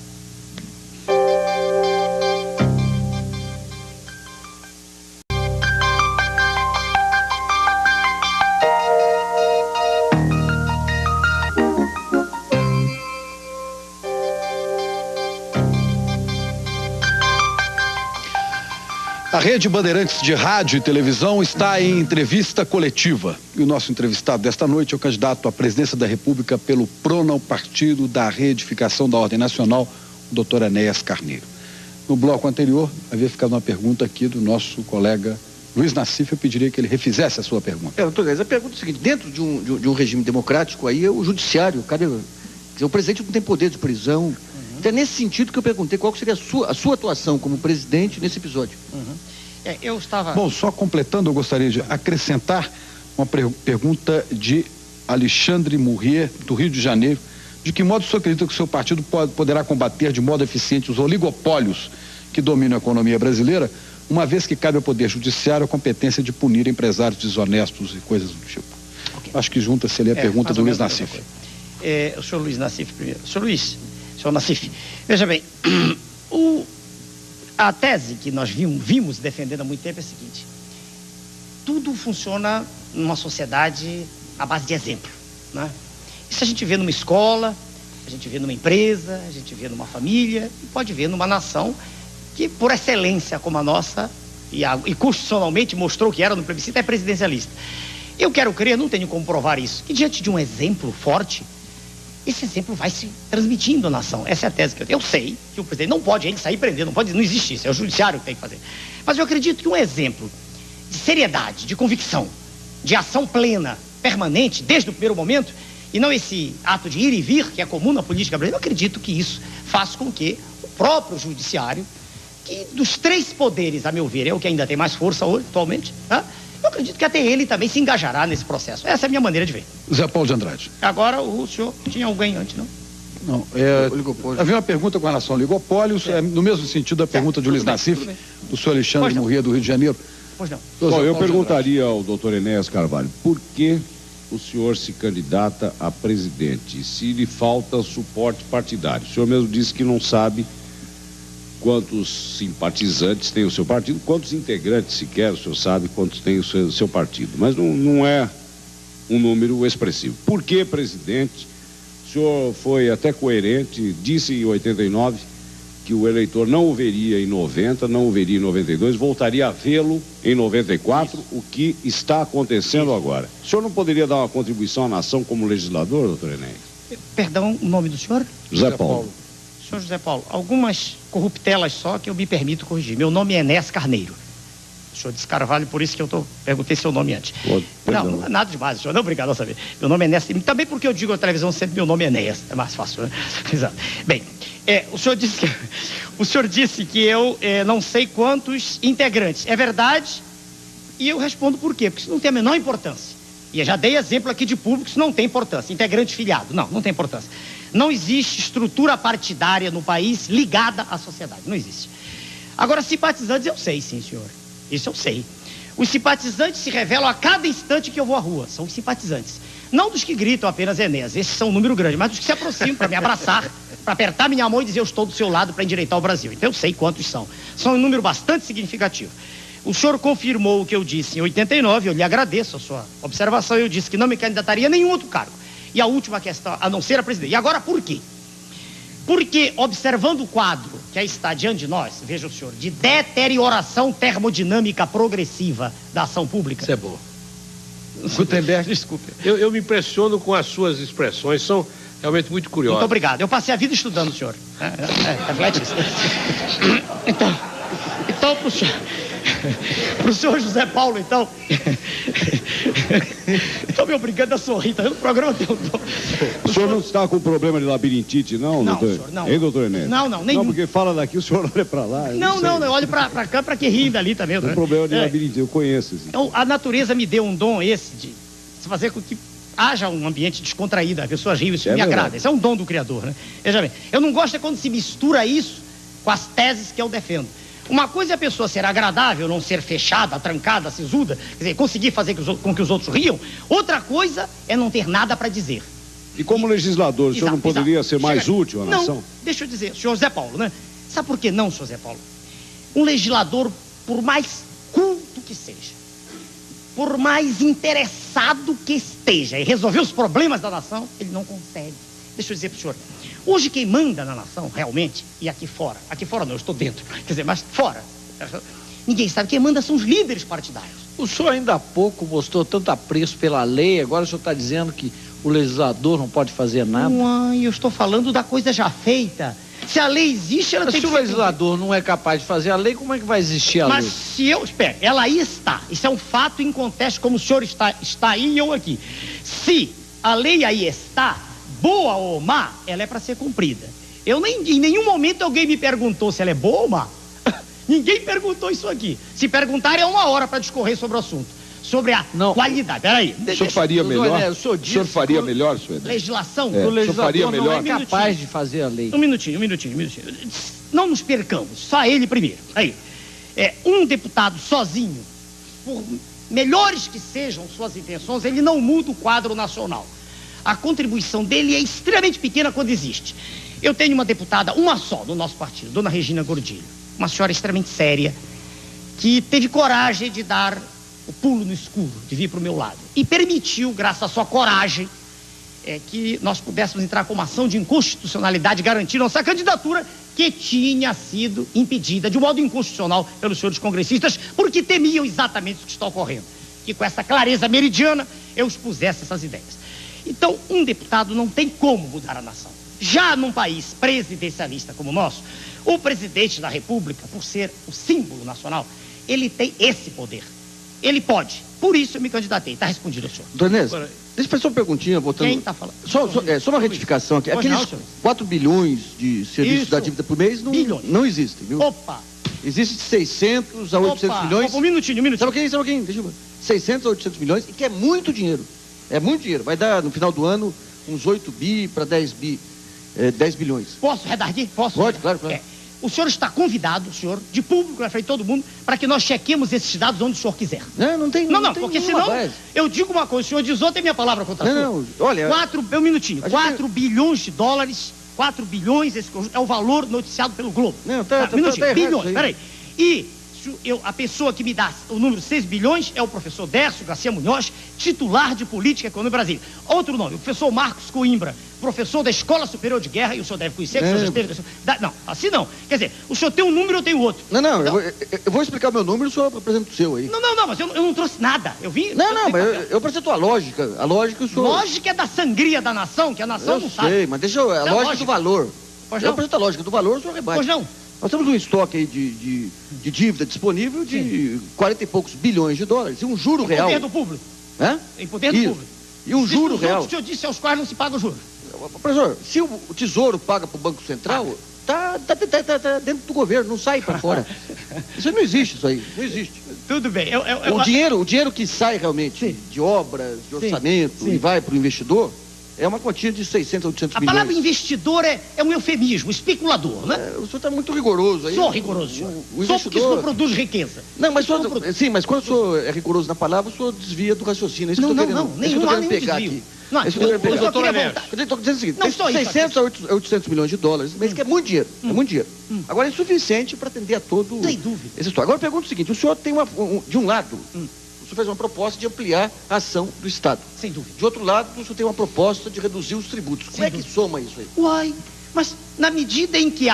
A Rede Bandeirantes de Rádio e Televisão está em entrevista coletiva. E o nosso entrevistado desta noite é o candidato à presidência da República pelo PRONA, o Partido da Reedificação da Ordem Nacional, o doutor Enéas Carneiro. No bloco anterior, havia ficado uma pergunta aqui do nosso colega Luiz Nassif. Eu pediria que ele refizesse a sua pergunta.
Doutor Enéas, a pergunta é a seguinte: dentro de um regime democrático, aí é o judiciário, o presidente não tem poder de prisão. Então é nesse sentido que eu perguntei qual seria a sua atuação como presidente nesse episódio.
Eu estava...
Bom, só completando, eu gostaria de acrescentar uma pergunta de Alexandre Murrier, do Rio de Janeiro. De que modo o senhor acredita que o seu partido poderá combater de modo eficiente os oligopólios que dominam a economia brasileira, uma vez que cabe ao Poder Judiciário a competência de punir empresários desonestos e coisas do tipo? Okay. Acho que junta-se ali a pergunta do Luiz Nassif.
O senhor Luiz Nassif primeiro. Senhor Nassif, veja bem, a tese que nós vimos defendendo há muito tempo é a seguinte: tudo funciona numa sociedade à base de exemplo, né? Isso a gente vê numa escola, a gente vê numa empresa, a gente vê numa família e pode ver numa nação que, por excelência como a nossa, e constitucionalmente mostrou que era no plebiscito, é presidencialista. Eu quero crer, não tenho como provar isso, que diante de um exemplo forte, esse exemplo vai se transmitindo à nação. Essa é a tese que eu tenho. Eu sei que o presidente não pode ele sair prendendo, não existe isso, é o judiciário que tem que fazer. Mas eu acredito que um exemplo de seriedade, de convicção, de ação plena, permanente, desde o primeiro momento, e não esse ato de ir e vir, que é comum na política brasileira, eu acredito que isso faz com que o próprio judiciário, que dos três poderes, a meu ver, é o que ainda tem mais força hoje, atualmente, né? Eu acredito que até ele também se engajará nesse processo. Essa é a minha maneira de ver.
Zé Paulo de Andrade.
Agora o senhor tinha alguém antes, não?
Não, havia uma pergunta com relação ao oligopólio, no mesmo sentido da pergunta de Luiz Nassif, do senhor Alexandre Murrier, do Rio de Janeiro.
Pois não.
Bom, eu perguntaria ao doutor Enéas Carvalho, por que o senhor se candidata a presidente, se lhe falta suporte partidário? O senhor mesmo disse que não sabe quantos simpatizantes tem o seu partido, quantos integrantes sequer o senhor sabe quantos tem o seu partido, mas não é um número expressivo. Por que, presidente? O senhor foi até coerente, disse em 89 que o eleitor não o veria em 90, não o veria em 92, voltaria a vê-lo em 94, o que está acontecendo agora. O senhor não poderia dar uma contribuição à nação como legislador, doutor Enéas?
Perdão, o nome do senhor?
José Paulo.
Senhor José Paulo, algumas corruptelas só que eu me permito corrigir. Meu nome é Enéas Carneiro. O senhor disse Carvalho, por isso que eu perguntei seu nome antes. Não, nada demais, senhor. Não, obrigado a saber. Meu nome é Enéas. Também porque eu digo na televisão sempre meu nome é Enéas. É mais fácil, né? Exato. Bem, o senhor disse que eu não sei quantos integrantes. É verdade? E eu respondo por quê? Porque isso não tem a menor importância. E eu já dei exemplo aqui de público, isso não tem importância. Integrante filiado, não tem importância. Não existe estrutura partidária no país ligada à sociedade. Não existe. Agora, simpatizantes eu sei, sim, senhor. Isso eu sei. Os simpatizantes se revelam a cada instante que eu vou à rua. São os simpatizantes. Não dos que gritam apenas Enéas, esses são um número grande, mas dos que se aproximam para me abraçar, para apertar minha mão e dizer eu estou do seu lado para endireitar o Brasil. Então eu sei quantos são. São um número bastante significativo. O senhor confirmou o que eu disse em 89, eu lhe agradeço a sua observação. Eu disse que não me candidataria a nenhum outro cargo. E a última questão, a não ser a presidente. E agora por quê? Porque, observando o quadro que aí está diante de nós, veja o senhor, de deterioração termodinâmica progressiva da ação pública.
Isso é bom.
Gutenberg, desculpe.
Eu me impressiono com as suas expressões, são realmente muito curiosas.
Muito obrigado. Eu passei a vida estudando, senhor. Reflete isso. Então, pro senhor... Pro senhor José Paulo, então. Estou me obrigando a sorrir, tá vendo? O programa deu.
O senhor não está com problema de labirintite, não,
não,
doutor?
Senhor, não.
Hein, doutor Enéas?
Não, nenhum.
Não, porque fala daqui, o senhor olha para lá.
Não, eu olho para cá, para que ri dali também.
Tem problema de labirintite, eu conheço. Assim.
Então, a natureza me deu um dom esse de fazer com que haja um ambiente descontraído, a pessoa ri, isso me agrada. Isso é um dom do Criador, né? Veja bem, eu não gosto é quando se mistura isso com as teses que eu defendo. Uma coisa é a pessoa ser agradável, não ser fechada, trancada, sisuda, quer dizer, conseguir fazer com que os outros riam. Outra coisa é não ter nada para dizer.
E como legislador, o senhor não poderia ser mais útil à nação?
Não, deixa eu dizer, senhor Zé Paulo, né? Sabe por que não, senhor Zé Paulo? Um legislador, por mais culto que seja, por mais interessado que esteja em resolver os problemas da nação, ele não consegue. Deixa eu dizer para o senhor, hoje quem manda na nação, realmente, e aqui fora não, eu estou dentro, quer dizer, mas fora, ninguém sabe, quem manda são os líderes partidários.
O senhor ainda há pouco mostrou tanto apreço pela lei, agora o senhor está dizendo que o legislador não pode fazer nada?
Uai, eu estou falando da coisa já feita. Se a lei existe, ela tem que ser...
Se o legislador não é capaz de fazer a lei, como é que vai existir a lei?
Mas se eu... Espera, ela aí está. Isso é um fato inconteste, como o senhor está aí e eu aqui. Se a lei aí está, boa ou má, ela é para ser cumprida. Em nenhum momento alguém me perguntou se ela é boa ou má. Ninguém perguntou isso aqui. Se perguntarem, é 1 hora para discorrer sobre o assunto. Sobre a qualidade. Peraí.
O senhor faria melhor? O senhor faria melhor, senhor?
Legislação?
O legislador não é capaz de fazer a lei.
Um minutinho. Não nos percamos. Só ele primeiro. Aí. Um deputado sozinho, por melhores que sejam suas intenções, ele não muda o quadro nacional. A contribuição dele é extremamente pequena quando existe. Eu tenho uma deputada, uma só, do nosso partido, dona Regina Gordilho. Uma senhora extremamente séria, que teve coragem de dar o pulo no escuro, de vir para o meu lado. E permitiu, graças à sua coragem, que nós pudéssemos entrar com uma ação de inconstitucionalidade, garantir nossa candidatura, que tinha sido impedida de um modo inconstitucional pelos senhores congressistas, porque temiam exatamente o que está ocorrendo. Que com essa clareza meridiana, eu expusesse essas ideias. Então, um deputado não tem como mudar a nação. Já num país presidencialista como o nosso, o presidente da República, por ser o símbolo nacional, ele tem esse poder. Ele pode. Por isso eu me candidatei. Está respondido, senhor.
Doutor Enéas, deixa eu fazer uma perguntinha, voltando.
Quem está falando?
Só uma retificação aqui. Aqueles 4 bilhões de serviços da dívida por mês não existem, viu?
Opa!
Existe 600 a 800 milhões.
Um minutinho.
Sabe o que? Deixa eu ver. 600 a 800 milhões, e que é muito dinheiro. É muito dinheiro. Vai dar, no final do ano, uns 8 bi para 10 bilhões.
Posso redarguir? Posso?
Pode, claro.
O senhor está convidado, de público, na frente de todo mundo, para que nós chequemos esses dados onde o senhor quiser.
Não tem.
Não, porque senão eu digo uma coisa, o senhor diz outra e minha palavra contra a sua.
Não, olha.
4 bilhões de dólares, 4 bilhões, esse conjunto, é o valor noticiado pelo Globo.
Não, tá
bilhões, peraí. E a pessoa que me dá o número 6 bilhões é o professor Décio Garcia Munhoz, titular de Política e Economia do Brasil. Outro nome, o professor Marcos Coimbra, professor da Escola Superior de Guerra, e o senhor deve conhecer, que o senhor já esteve... Não, assim não. Quer dizer, o senhor tem um número, eu tenho outro.
Não, eu vou explicar o meu número e o senhor apresenta o seu aí.
Não, mas eu não trouxe nada. Eu vim...
Mas eu apresento a lógica. A lógica o senhor...
Lógica é da sangria da nação, que a nação não sabe.
Eu sei, mas deixa eu... A lógica do valor. Eu apresento a lógica do valor, o senhor rebate.
Pois não.
Nós temos um estoque aí de dívida disponível de 40 e poucos bilhões de dólares. E um juro real.
Em poder do público.
Em
poder do público.
E um juro real.
O senhor disse aos quais não se paga o juro.
Professor, se o Tesouro paga para o Banco Central, tá dentro do governo, não sai para fora. Isso não existe, isso aí. Não existe.
Tudo bem.
O dinheiro que sai realmente de obras, de orçamento e vai para o investidor, é uma quantia de 600 a 800 milhões.
A palavra investidor é um eufemismo, especulador, né?
O senhor está muito rigoroso aí.
Sou rigoroso, senhor.
O investidor...
Só porque isso não produz riqueza.
Não, mas quando o senhor é rigoroso na palavra, o senhor desvia do raciocínio. É isso que eu estou querendo,
nenhum
pegar
desvio.
aqui.
Não,
é isso que eu quero pegar.
Eu
estou dizendo o seguinte, tem 600 a 800 milhões de dólares, mas que é muito dinheiro. É muito dinheiro. Agora é insuficiente para atender a todo...
Sem dúvida.
Essa história. Agora eu pergunto o seguinte, o senhor tem de um lado... O senhor fez uma proposta de ampliar a ação do Estado.
Sem dúvida.
De outro lado, o senhor tem uma proposta de reduzir os tributos. Como é que soma isso aí?
Uai, mas na medida em que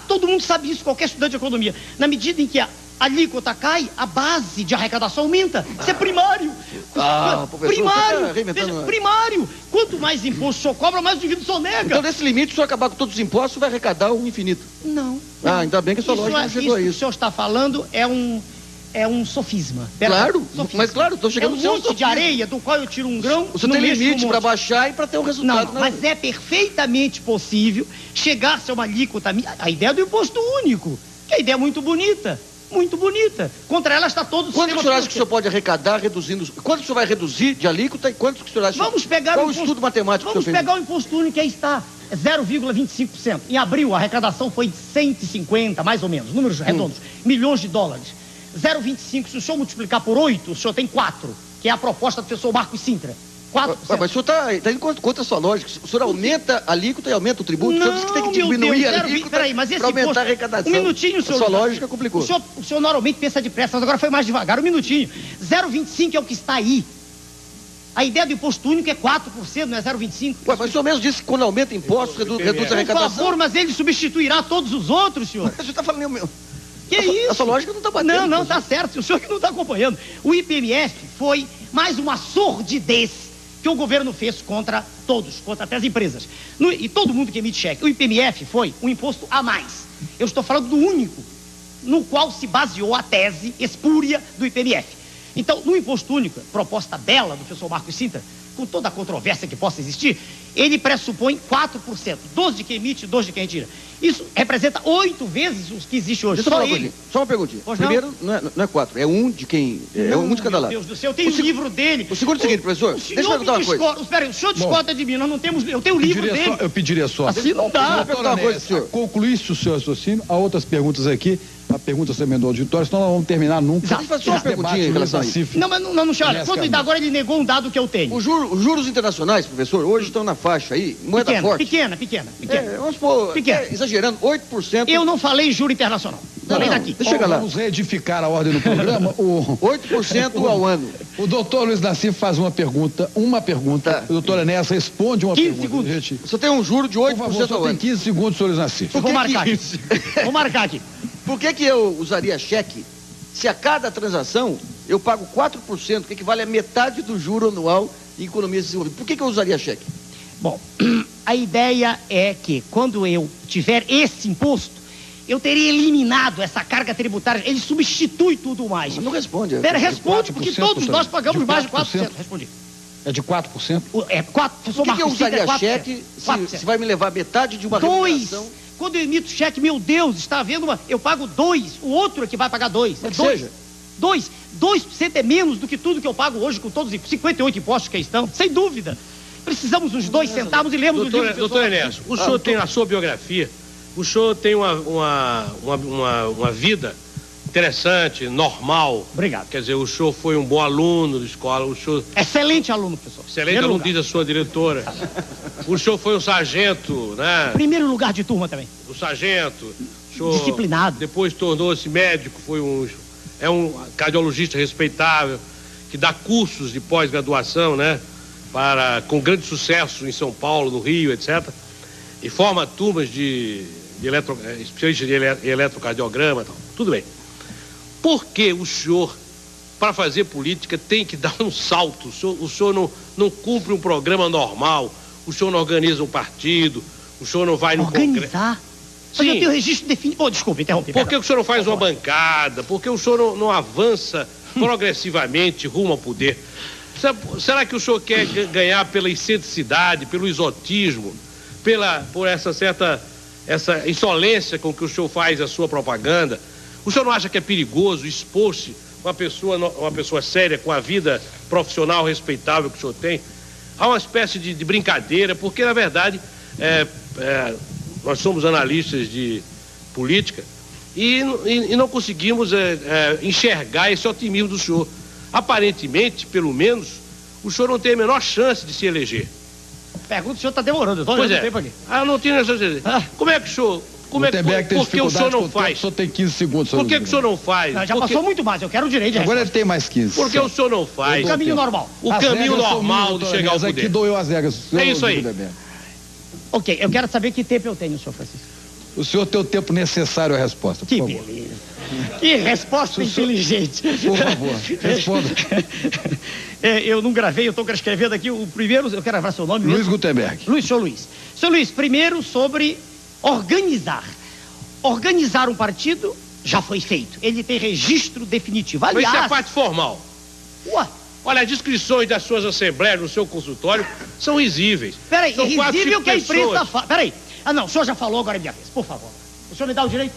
todo mundo sabe isso, qualquer estudante de economia, na medida em que a alíquota cai, a base de arrecadação aumenta. Isso é primário.
Professor,
primário. Quanto mais imposto o senhor cobra, mais o indivíduo sonega.
Então, nesse limite, se o senhor acabar com todos os impostos, vai arrecadar o infinito.
Não.
Ainda bem que a sua lógica não chegou a isso.
O que o senhor está falando é é um sofisma.
Claro, mas claro, estou chegando no
seu monte de areia do qual eu tiro um grão.
Você tem limite para baixar e para ter um resultado.
Não, mas é perfeitamente possível chegar-se a uma alíquota. A ideia do imposto único, que é a ideia muito bonita. Muito bonita. Contra ela está todo o
sistema. Quanto que o senhor acha que o senhor pode arrecadar reduzindo? Quanto que o senhor vai reduzir de alíquota e quanto que o senhor acha?
Vamos pegar
qual o estudo matemático que o senhor fez?
Vamos pegar o imposto único que aí está. 0,25%. Em abril, a arrecadação foi de 150, mais ou menos, números redondos, milhões de dólares. 0,25, se o senhor multiplicar por 8, o senhor tem 4, que é a proposta do professor Marcos Sintra. 4%.
Mas o senhor está indo contra a sua lógica. O senhor aumenta a alíquota e aumenta o tributo. O senhor disse que tem que diminuir a alíquota para aumentar a arrecadação.
Um minutinho, senhor.
A sua lógica complicou.
O senhor normalmente pensa depressa, mas agora foi mais devagar. Um minutinho. 0,25 é o que está aí. A ideia do imposto único é 4%, não é 0,25%.
Mas o senhor mesmo disse que quando aumenta impostos, reduz a arrecadação.
Por favor, mas ele substituirá todos os outros, senhor.
Mas o senhor está falando meu.
Que isso?
A sua lógica não está batendo.
Não, está certo. O senhor que não está acompanhando. O IPMF foi mais uma sordidez que o governo fez contra todos, contra até as empresas. E todo mundo que emite cheque. O IPMF foi um imposto a mais. Eu estou falando do único no qual se baseou a tese espúria do IPMF. Então, no imposto único, proposta bela do professor Marcos Sintra, com toda a controvérsia que possa existir, ele pressupõe 4%. 12 de quem emite, 12 de quem retira. Isso representa 8 vezes os que existe hoje.
Só uma perguntinha. Primeiro, não é 4, é 1 de quem... É 1 de cada lado.
Meu Deus do céu, eu tenho o livro dele.
O segundo é o seguinte, professor, deixa eu perguntar uma coisa.
Espera aí, o senhor discorda de mim, nós não temos... Eu tenho o livro dele.
Eu pediria só...
Assim não dá.
Deixa eu perguntar uma coisa, senhor.
Concluísse o seu raciocínio, há outras perguntas aqui. A pergunta se emendou ao auditório, senão nós vamos terminar nunca.
Deixa eu fazer só uma perguntinha em relação a isso.
Não, mas não, olha, quando agora ele negou um dado que eu tenho.
Os juros internacionais, professor, hoje estão na faixa aí, moeda forte.
Pequena.
Vamos supor, exagerando, 8%.
Eu não falei juro internacional. Falei daqui.
Deixa eu chegar lá.
Vamos reedificar a ordem do programa.
8% ao ano.
O doutor Luiz Nassif faz uma pergunta.
Tá.
O doutor Enéas responde uma
15
pergunta.
segundos.
Você tem um juro de 8%
Por favor,
ao ano.
tem 15 segundos, senhor Luiz Nassif.
Vou marcar aqui. Vou marcar aqui.
Por que eu usaria cheque se a cada transação eu pago 4%, que equivale a metade do juro anual em economia de desenvolvimento? Por que eu usaria cheque?
Bom, a ideia é que quando eu tiver esse imposto, eu teria eliminado essa carga tributária. Ele substitui tudo mais.
Mas não responde.
Responde, porque todos nós pagamos mais de 4%. Respondi.
É de 4%?
É 4%.
Por que eu usaria cheque se vai me levar metade de uma remuneração?
Quando eu emito cheque, meu Deus, está havendo eu pago 2, o outro é que vai pagar 2.
Mas seja.
2% é menos do que tudo que eu pago hoje com todos os 58 impostos que aí estão, sem dúvida. Precisamos uns 2 centavos e lemos o livro.
Doutor Enéas, o senhor tem a sua biografia, o senhor tem uma vida interessante, normal.
Obrigado.
Quer dizer, o senhor foi um bom aluno da escola, o senhor...
Excelente aluno, professor.
Excelente aluno, diz a sua diretora. O senhor foi um sargento, né?
Primeiro lugar de turma também.
O sargento. O senhor
disciplinado.
Depois tornou-se médico, é um cardiologista respeitável, que dá cursos de pós-graduação, né? Com grande sucesso em São Paulo, no Rio, etc. E forma turmas de especialistas de eletrocardiograma, tal. Tudo bem. Por que o senhor, para fazer política, tem que dar um salto? O senhor não cumpre um programa normal, o senhor não organiza um partido, o senhor não vai no Congresso.
Organizar? Mas eu tenho registro definido. Desculpa, interrompi.
Por que o senhor não faz uma bancada? Por que o senhor não avança progressivamente rumo ao poder? Será que o senhor quer ganhar pela excentricidade, pelo exotismo, por essa insolência com que o senhor faz a sua propaganda? O senhor não acha que é perigoso expor-se uma pessoa séria, com a vida profissional respeitável que o senhor tem, a uma espécie de brincadeira? Porque, na verdade, nós somos analistas de política e não conseguimos enxergar esse otimismo do senhor. Aparentemente, pelo menos, o senhor não tem a menor chance de se eleger.
Pergunta, o senhor está demorando. Eu estou
olhando
o tempo aqui.
Eu não tenho chance de eleger. Como é que o senhor... Por que o senhor não faz?
O senhor tem 15 segundos.
Por que o senhor não faz?
Já passou muito mais, eu quero o direito de
Agora ele tem mais 15.
Por que o senhor não faz?
O caminho normal.
O caminho normal de chegar ao poder.
Aqui doeu as regras.
É isso aí.
Ok, eu quero saber que tempo eu tenho, senhor Francisco.
O senhor tem o tempo necessário à resposta, por favor.
Beleza. Que resposta inteligente.
Por favor, responda.
Eu não gravei, eu estou escrevendo aqui o primeiro, eu quero gravar seu nome mesmo.
Luiz Gutenberg.
Senhor Luiz. Senhor Luiz, primeiro sobre organizar. Organizar um partido já foi feito. Ele tem registro definitivo. Aliás...
Mas isso é a parte formal.
Ué?
Olha, as descrições das suas assembleias no seu consultório são risíveis.
Peraí,
são
risível que a imprensa
pessoas.
fala. Peraí. Ah, não, o senhor já falou, agora é minha vez, por favor. O senhor me dá o direito?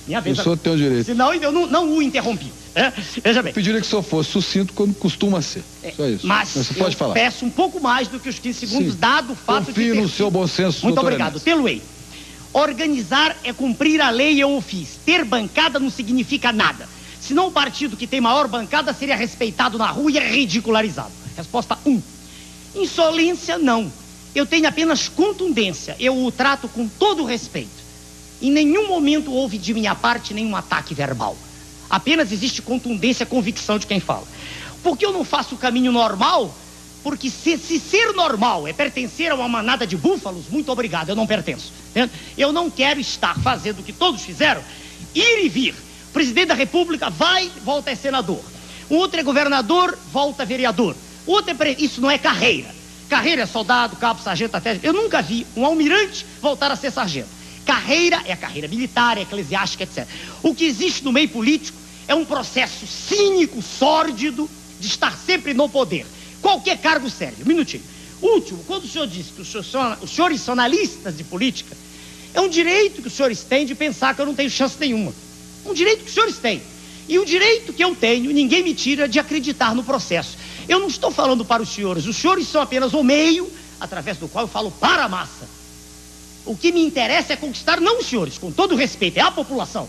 Minha vez.
O senhor tem o direito.
Senão eu não o interrompi. Veja bem.
Eu pediria que o senhor fosse sucinto quando costuma ser. Só isso.
Mas
você pode falar.
Peço um pouco mais do que os 15 segundos,
Sim.
dado o fato de
Confio no seu bom senso,
Muito
doutor
obrigado.
Enes.
Pelo organizar é cumprir a lei, eu o fiz. Ter bancada não significa nada. Senão o partido que tem maior bancada seria respeitado na rua e é ridicularizado. Resposta 1. Insolência, não. Eu tenho apenas contundência. Eu o trato com todo o respeito. Em nenhum momento houve de minha parte nenhum ataque verbal. Apenas existe contundência, convicção de quem fala. Por que eu não faço o caminho normal? Porque se ser normal é pertencer a uma manada de búfalos, muito obrigado, eu não pertenço. Entende? Eu não quero estar fazendo o que todos fizeram, ir e vir. O presidente da República vai, volta a senador. O outro é governador, volta a vereador. O outro é isso não é carreira. Carreira é soldado, cabo, sargento, até... Eu nunca vi um almirante voltar a ser sargento. Carreira é a carreira militar, eclesiástica, etc. O que existe no meio político é um processo cínico, sórdido, de estar sempre no poder. Qualquer cargo serve. Um minutinho. Último, quando o senhor disse que os senhores são analistas de política, é um direito que os senhores têm de pensar que eu não tenho chance nenhuma. Um direito que os senhores têm. E o direito que eu tenho, ninguém me tira de acreditar no processo. Eu não estou falando para os senhores são apenas o meio através do qual eu falo para a massa. O que me interessa é conquistar, não os senhores, com todo respeito, é a população.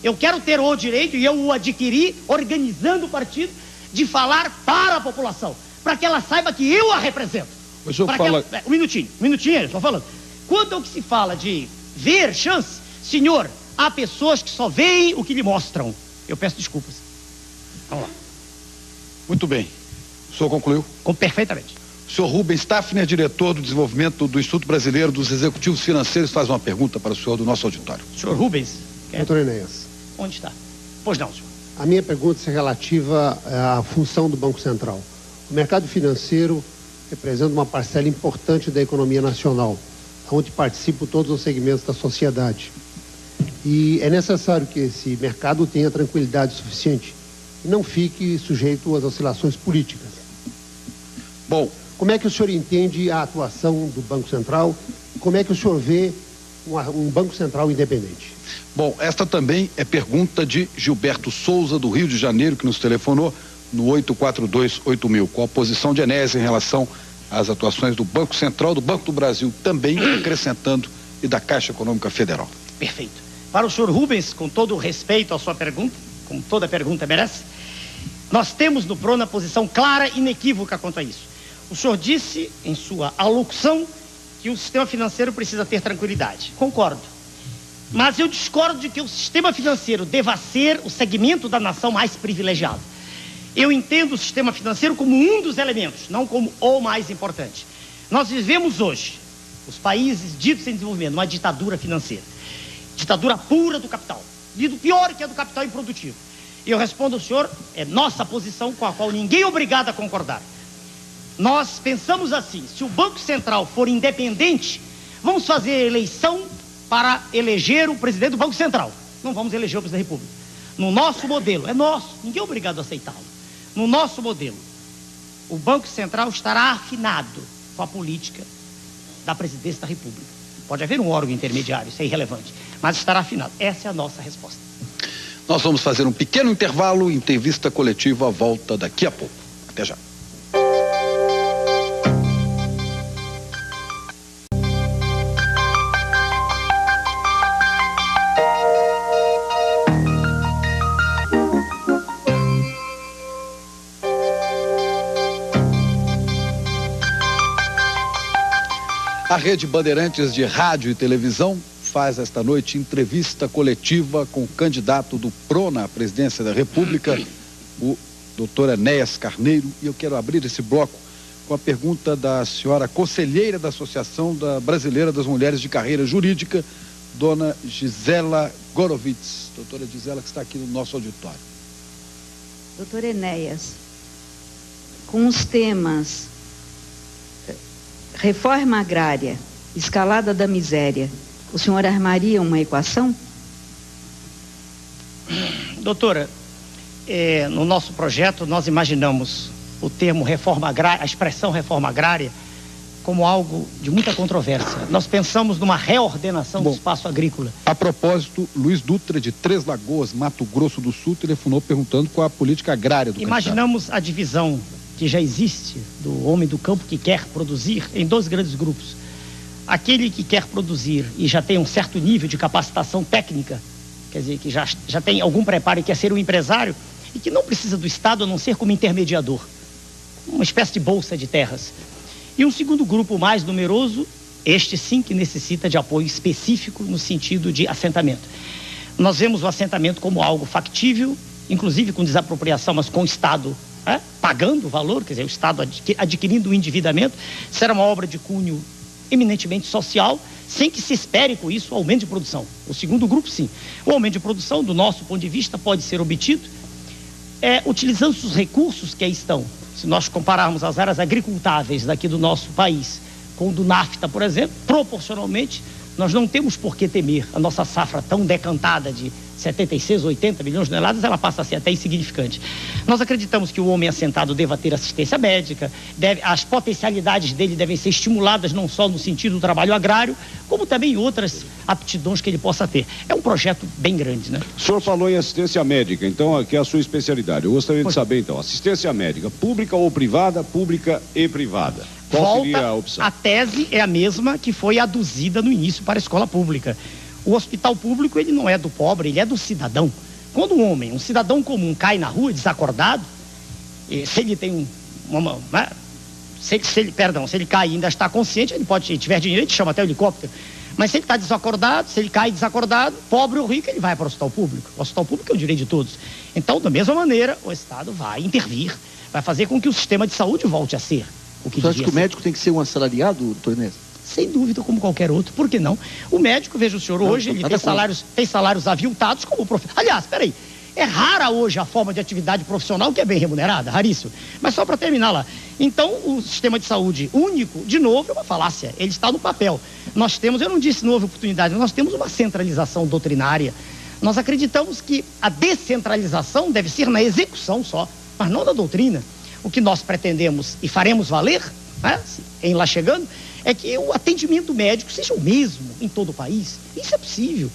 Eu quero ter o direito, e eu o adquiri organizando o partido, de falar para a população, para que ela saiba que eu a represento.
O senhor fala...
Um minutinho, eu estou falando. Quanto ao que se fala de ver chance, senhor, há pessoas que só veem o que lhe mostram. Eu peço desculpas. Vamos lá.
Muito bem. O senhor concluiu?
Perfeitamente.
O senhor Rubens Tafner, diretor do desenvolvimento do Instituto Brasileiro dos Executivos Financeiros, faz uma pergunta para o senhor do nosso auditório.
Senhor Rubens?
Doutor Enéas.
Onde está? Pois não, senhor.
A minha pergunta é relativa à função do Banco Central. O mercado financeiro representa uma parcela importante da economia nacional, onde participam todos os segmentos da sociedade. E é necessário que esse mercado tenha tranquilidade suficiente e não fique sujeito às oscilações políticas.
Bom,
como é que o senhor entende a atuação do Banco Central? Como é que o senhor vê um Banco Central independente?
Bom, esta também é pergunta de Gilberto Souza, do Rio de Janeiro, que nos telefonou no 842-8000. Qual a posição de Enéas em relação às atuações do Banco Central, do Banco do Brasil, também acrescentando, e da Caixa Econômica Federal?
Perfeito. Para o senhor Rubens, com todo o respeito à sua pergunta, como toda pergunta merece, nós temos no PRONA posição clara e inequívoca quanto a isso. O senhor disse, em sua alocução, que o sistema financeiro precisa ter tranquilidade. Concordo. Mas eu discordo de que o sistema financeiro deva ser o segmento da nação mais privilegiado. Eu entendo o sistema financeiro como um dos elementos, não como o mais importante. Nós vivemos hoje, os países ditos em desenvolvimento, uma ditadura financeira. Ditadura pura do capital. E do pior que é do capital improdutivo. E eu respondo ao senhor, é nossa posição com a qual ninguém é obrigado a concordar. Nós pensamos assim, se o Banco Central for independente, vamos fazer eleição para eleger o presidente do Banco Central. Não vamos eleger o presidente da República. No nosso modelo, é nosso, ninguém é obrigado a aceitá-lo. No nosso modelo, o Banco Central estará afinado com a política da presidência da República. Pode haver um órgão intermediário, isso é irrelevante, mas estará afinado. Essa é a nossa resposta.
Nós vamos fazer um pequeno intervalo, entrevista coletiva, volta daqui a pouco. Até já. A Rede Bandeirantes de Rádio e Televisão faz esta noite entrevista coletiva com o candidato do PRONA à presidência da República, o doutor Enéas Carneiro, e eu quero abrir esse bloco com a pergunta da senhora conselheira da Associação Brasileira das Mulheres de Carreira Jurídica, dona Gisela Gorovitz. Doutora Gisela, que está aqui no nosso auditório.
Doutor Enéas, com os temas reforma agrária, escalada da miséria, o senhor armaria uma equação?
Doutora, no nosso projeto nós imaginamos o termo reforma agrária, a expressão reforma agrária, como algo de muita controvérsia. Nós pensamos numa reordenação do espaço agrícola.
A propósito, Luiz Dutra, de Três Lagoas, Mato Grosso do Sul, telefonou perguntando qual a política agrária do
Imaginamos a divisão que já existe do homem do campo que quer produzir em 2 grandes grupos. Aquele que quer produzir e já tem um certo nível de capacitação técnica, quer dizer, que já tem algum preparo e quer ser um empresário, e que não precisa do Estado a não ser como intermediador, uma espécie de bolsa de terras. E um segundo grupo mais numeroso, este sim que necessita de apoio específico no sentido de assentamento. Nós vemos o assentamento como algo factível, inclusive com desapropriação, mas com o Estado pagando o valor, quer dizer, o Estado adquirindo o endividamento. Será uma obra de cunho eminentemente social, sem que se espere com isso o aumento de produção. O segundo grupo, sim. O aumento de produção, do nosso ponto de vista, pode ser obtido utilizando os recursos que aí estão. Se nós compararmos as áreas agricultáveis daqui do nosso país com o do NAFTA, por exemplo, proporcionalmente, nós não temos por que temer. A nossa safra tão decantada de 76, 80 milhões de toneladas, ela passa a ser até insignificante. Nós acreditamos que o homem assentado deva ter assistência médica, as potencialidades dele devem ser estimuladas não só no sentido do trabalho agrário, como também outras aptidões que ele possa ter. É um projeto bem grande, né?
O senhor falou em assistência médica, então, que é a sua especialidade. Eu gostaria de saber, então, assistência médica, pública ou privada, pública e privada. Qual seria a opção?
A tese é a mesma que foi aduzida no início para a escola pública. O hospital público, ele não é do pobre, ele é do cidadão. Quando um cidadão comum, cai na rua desacordado, se ele tem se ele cai e ainda está consciente, se tiver dinheiro, ele chama até o helicóptero. Mas se ele está desacordado, se ele cai desacordado, pobre ou rico, ele vai para o hospital público. O hospital público é o direito de todos. Então, da mesma maneira, o Estado vai intervir, vai fazer com que o sistema de saúde volte a ser o que
Você acha que o médico tem que ser um assalariado, doutor Inés?
Sem dúvida, como qualquer outro. Por que não? O médico, veja o senhor, hoje ele tem salários aviltados como professor. Aliás, peraí, é rara hoje a forma de atividade profissional que é bem remunerada, raríssimo. Mas só para terminar lá. Então, o sistema de saúde único, de novo, é uma falácia. Ele está no papel. Nós temos, eu não disse não houve oportunidade, nós temos uma centralização doutrinária. Nós acreditamos que a descentralização deve ser na execução só, mas não na doutrina. O que nós pretendemos e faremos valer, em lá chegando, é que o atendimento médico seja o mesmo em todo o país. Isso é possível.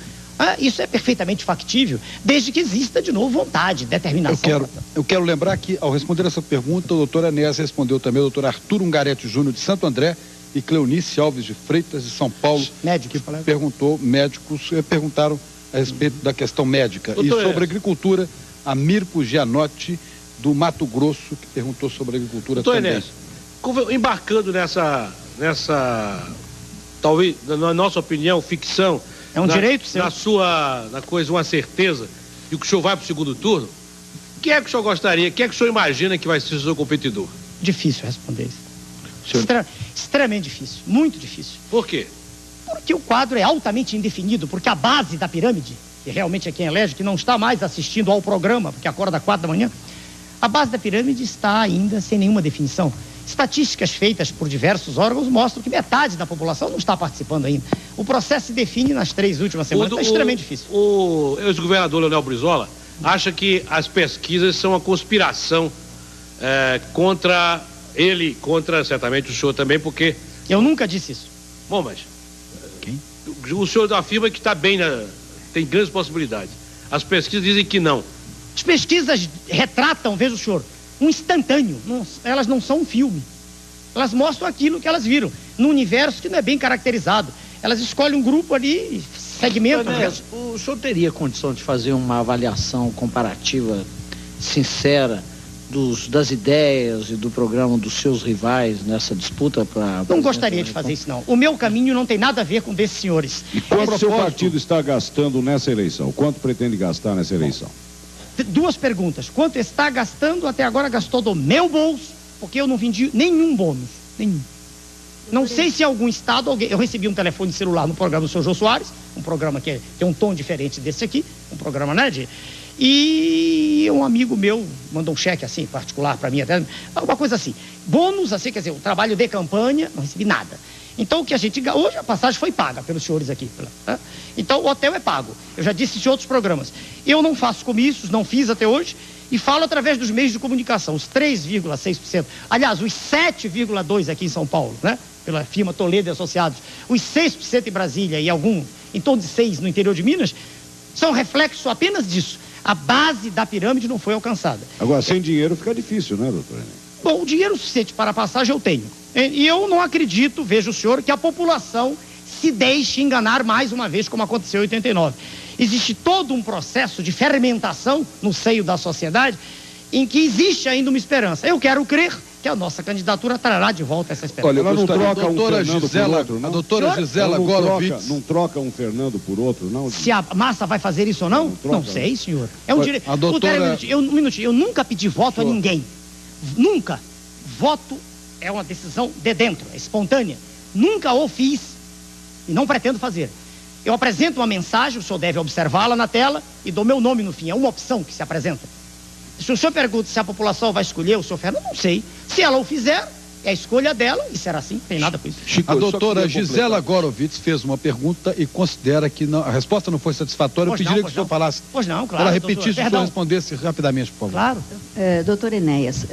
Isso é perfeitamente factível, desde que exista, de novo, vontade, determinação.
Eu quero lembrar que, ao responder essa pergunta, o doutor Enéas respondeu também o doutor Arthur Ungarete Júnior, de Santo André, e Cleonice Alves de Freitas, de São Paulo, médicos perguntaram a respeito da questão médica. Doutor, e sobre agricultura, a Mirko Gianotti, do Mato Grosso, que perguntou sobre a agricultura
doutor
também.
Enéas, embarcando nessa, talvez, na nossa opinião, ficção,
é um direito seu.
Na coisa, uma certeza de que o senhor vai para o segundo turno, quem é que o senhor gostaria, quem é que o senhor imagina que vai ser o seu competidor?
Difícil responder isso. Extremamente difícil, muito difícil.
Por quê?
Porque o quadro é altamente indefinido, porque a base da pirâmide, que realmente é quem elege, que não está mais assistindo ao programa, porque acorda às 4 da manhã, a base da pirâmide está ainda sem nenhuma definição. Estatísticas feitas por diversos órgãos mostram que metade da população não está participando ainda. O processo se define nas 3 últimas semanas, está extremamente difícil.
O ex-governador Leonel Brizola acha que as pesquisas são uma conspiração contra ele, contra certamente o senhor também, porque...
Eu nunca disse isso.
Bom, mas... Quem? O senhor afirma que está bem, tem grandes possibilidades. As pesquisas dizem que não.
As pesquisas retratam, veja o senhor, um instantâneo, elas não são um filme. Elas mostram aquilo que elas viram, num universo que não é bem caracterizado. Elas escolhem um grupo ali, segmentam.
O senhor teria condição de fazer uma avaliação comparativa, sincera, das ideias e do programa dos seus rivais nessa disputa para...
Não gostaria de fazer isso, não. O meu caminho não tem nada a ver com desses senhores.
E quanto o seu partido está gastando nessa eleição? Quanto pretende gastar nessa eleição?
2 perguntas. Quanto está gastando? Até agora gastou do meu bolso, porque eu não vendi nenhum bônus. Nenhum. Não sei se algum estado, eu recebi um telefone celular no programa do Sr. Jô Soares, um programa que tem um tom diferente desse aqui, um programa, e um amigo meu mandou um cheque assim, particular para mim, até, alguma coisa assim. Bônus, assim, quer dizer, o trabalho de campanha, não recebi nada. Então, o que a gente... Hoje a passagem foi paga pelos senhores aqui. Né? Então, o hotel é pago. Eu já disse isso em outros programas. Eu não faço comícios, não fiz até hoje, e falo através dos meios de comunicação. Os 3,6%. Aliás, os 7,2% aqui em São Paulo, né? Pela firma Toledo e Associados. Os 6% em Brasília e em torno de 6% no interior de Minas, são reflexo apenas disso. A base da pirâmide não foi alcançada.
Agora, sem dinheiro fica difícil, né, doutor?
Bom, o dinheiro suficiente para a passagem eu tenho. E eu não acredito, veja o senhor, que a população se deixe enganar mais uma vez, como aconteceu em 89. Existe todo um processo de fermentação no seio da sociedade em que existe ainda uma esperança. Eu quero crer que a nossa candidatura trará de volta essa esperança.
Olha, ela não troca um Fernando por outro, não?
A doutora Gisela Gorovitz...
Não troca um Fernando por outro, não?
Se a massa vai fazer isso ou não? Não sei, senhor. É um direito.
A doutora...
Um minutinho. Eu nunca pedi voto a ninguém. Nunca. Voto é uma decisão de dentro, é espontânea. Nunca o fiz e não pretendo fazer. Eu apresento uma mensagem, o senhor deve observá-la na tela e dou meu nome no fim. É uma opção que se apresenta. Se o senhor pergunta se a população vai escolher o senhor Fernando, não sei. Se ela o fizer, é a escolha dela e será assim, não tem nada com isso.
Chico, a doutora Gisela Gorovitz fez uma pergunta e considera que a resposta não foi satisfatória. Eu pediria que o senhor falasse.
Pois não, claro.
Ela repetisse, o senhor respondesse rapidamente, por favor.
Claro.
Doutor Enéas,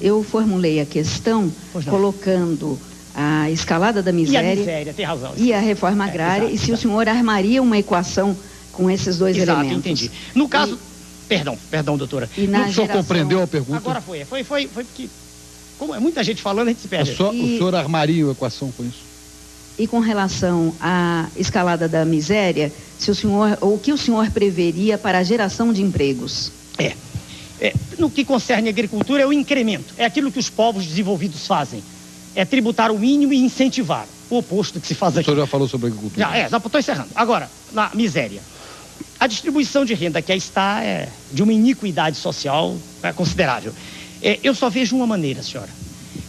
eu formulei a questão colocando a escalada da miséria,
e a miséria, tem razão,
e a reforma agrária, e se o senhor armaria uma equação com esses dois elementos.
Entendi. No caso... Perdão, doutora.
E na
o senhor compreendeu a pergunta?
Agora foi porque, como é muita gente falando, a gente se perde.
O senhor armaria uma equação com isso?
E com relação à escalada da miséria, o que o senhor preveria para a geração de empregos?
No que concerne a agricultura, é o incremento. É aquilo que os povos desenvolvidos fazem. É tributar o mínimo e incentivar. O oposto do que se faz aqui.
O senhor já falou sobre a agricultura?
Já estou encerrando. Agora, na miséria. A distribuição de renda que aí está é de uma iniquidade social considerável. Eu só vejo uma maneira, senhora.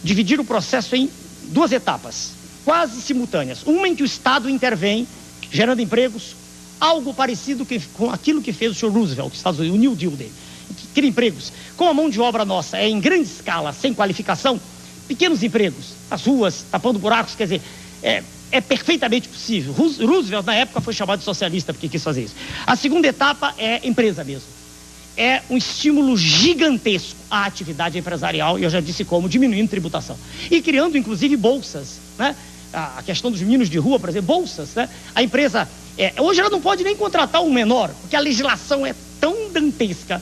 Dividir o processo em duas etapas, quase simultâneas. Uma em que o Estado intervém, gerando empregos, algo parecido com aquilo que fez o senhor Roosevelt, dos Estados Unidos, o New Deal dele. Que cria empregos. Com a mão de obra nossa, em grande escala, sem qualificação, pequenos empregos, nas ruas, tapando buracos, quer dizer... É perfeitamente possível. Roosevelt, na época, foi chamado de socialista porque quis fazer isso. A segunda etapa é empresa mesmo. É um estímulo gigantesco à atividade empresarial, e eu já disse como, diminuindo tributação. E criando, inclusive, bolsas, né? A questão dos meninos de rua, por exemplo, bolsas, né? A empresa, hoje ela não pode nem contratar um menor, porque a legislação é tão dantesca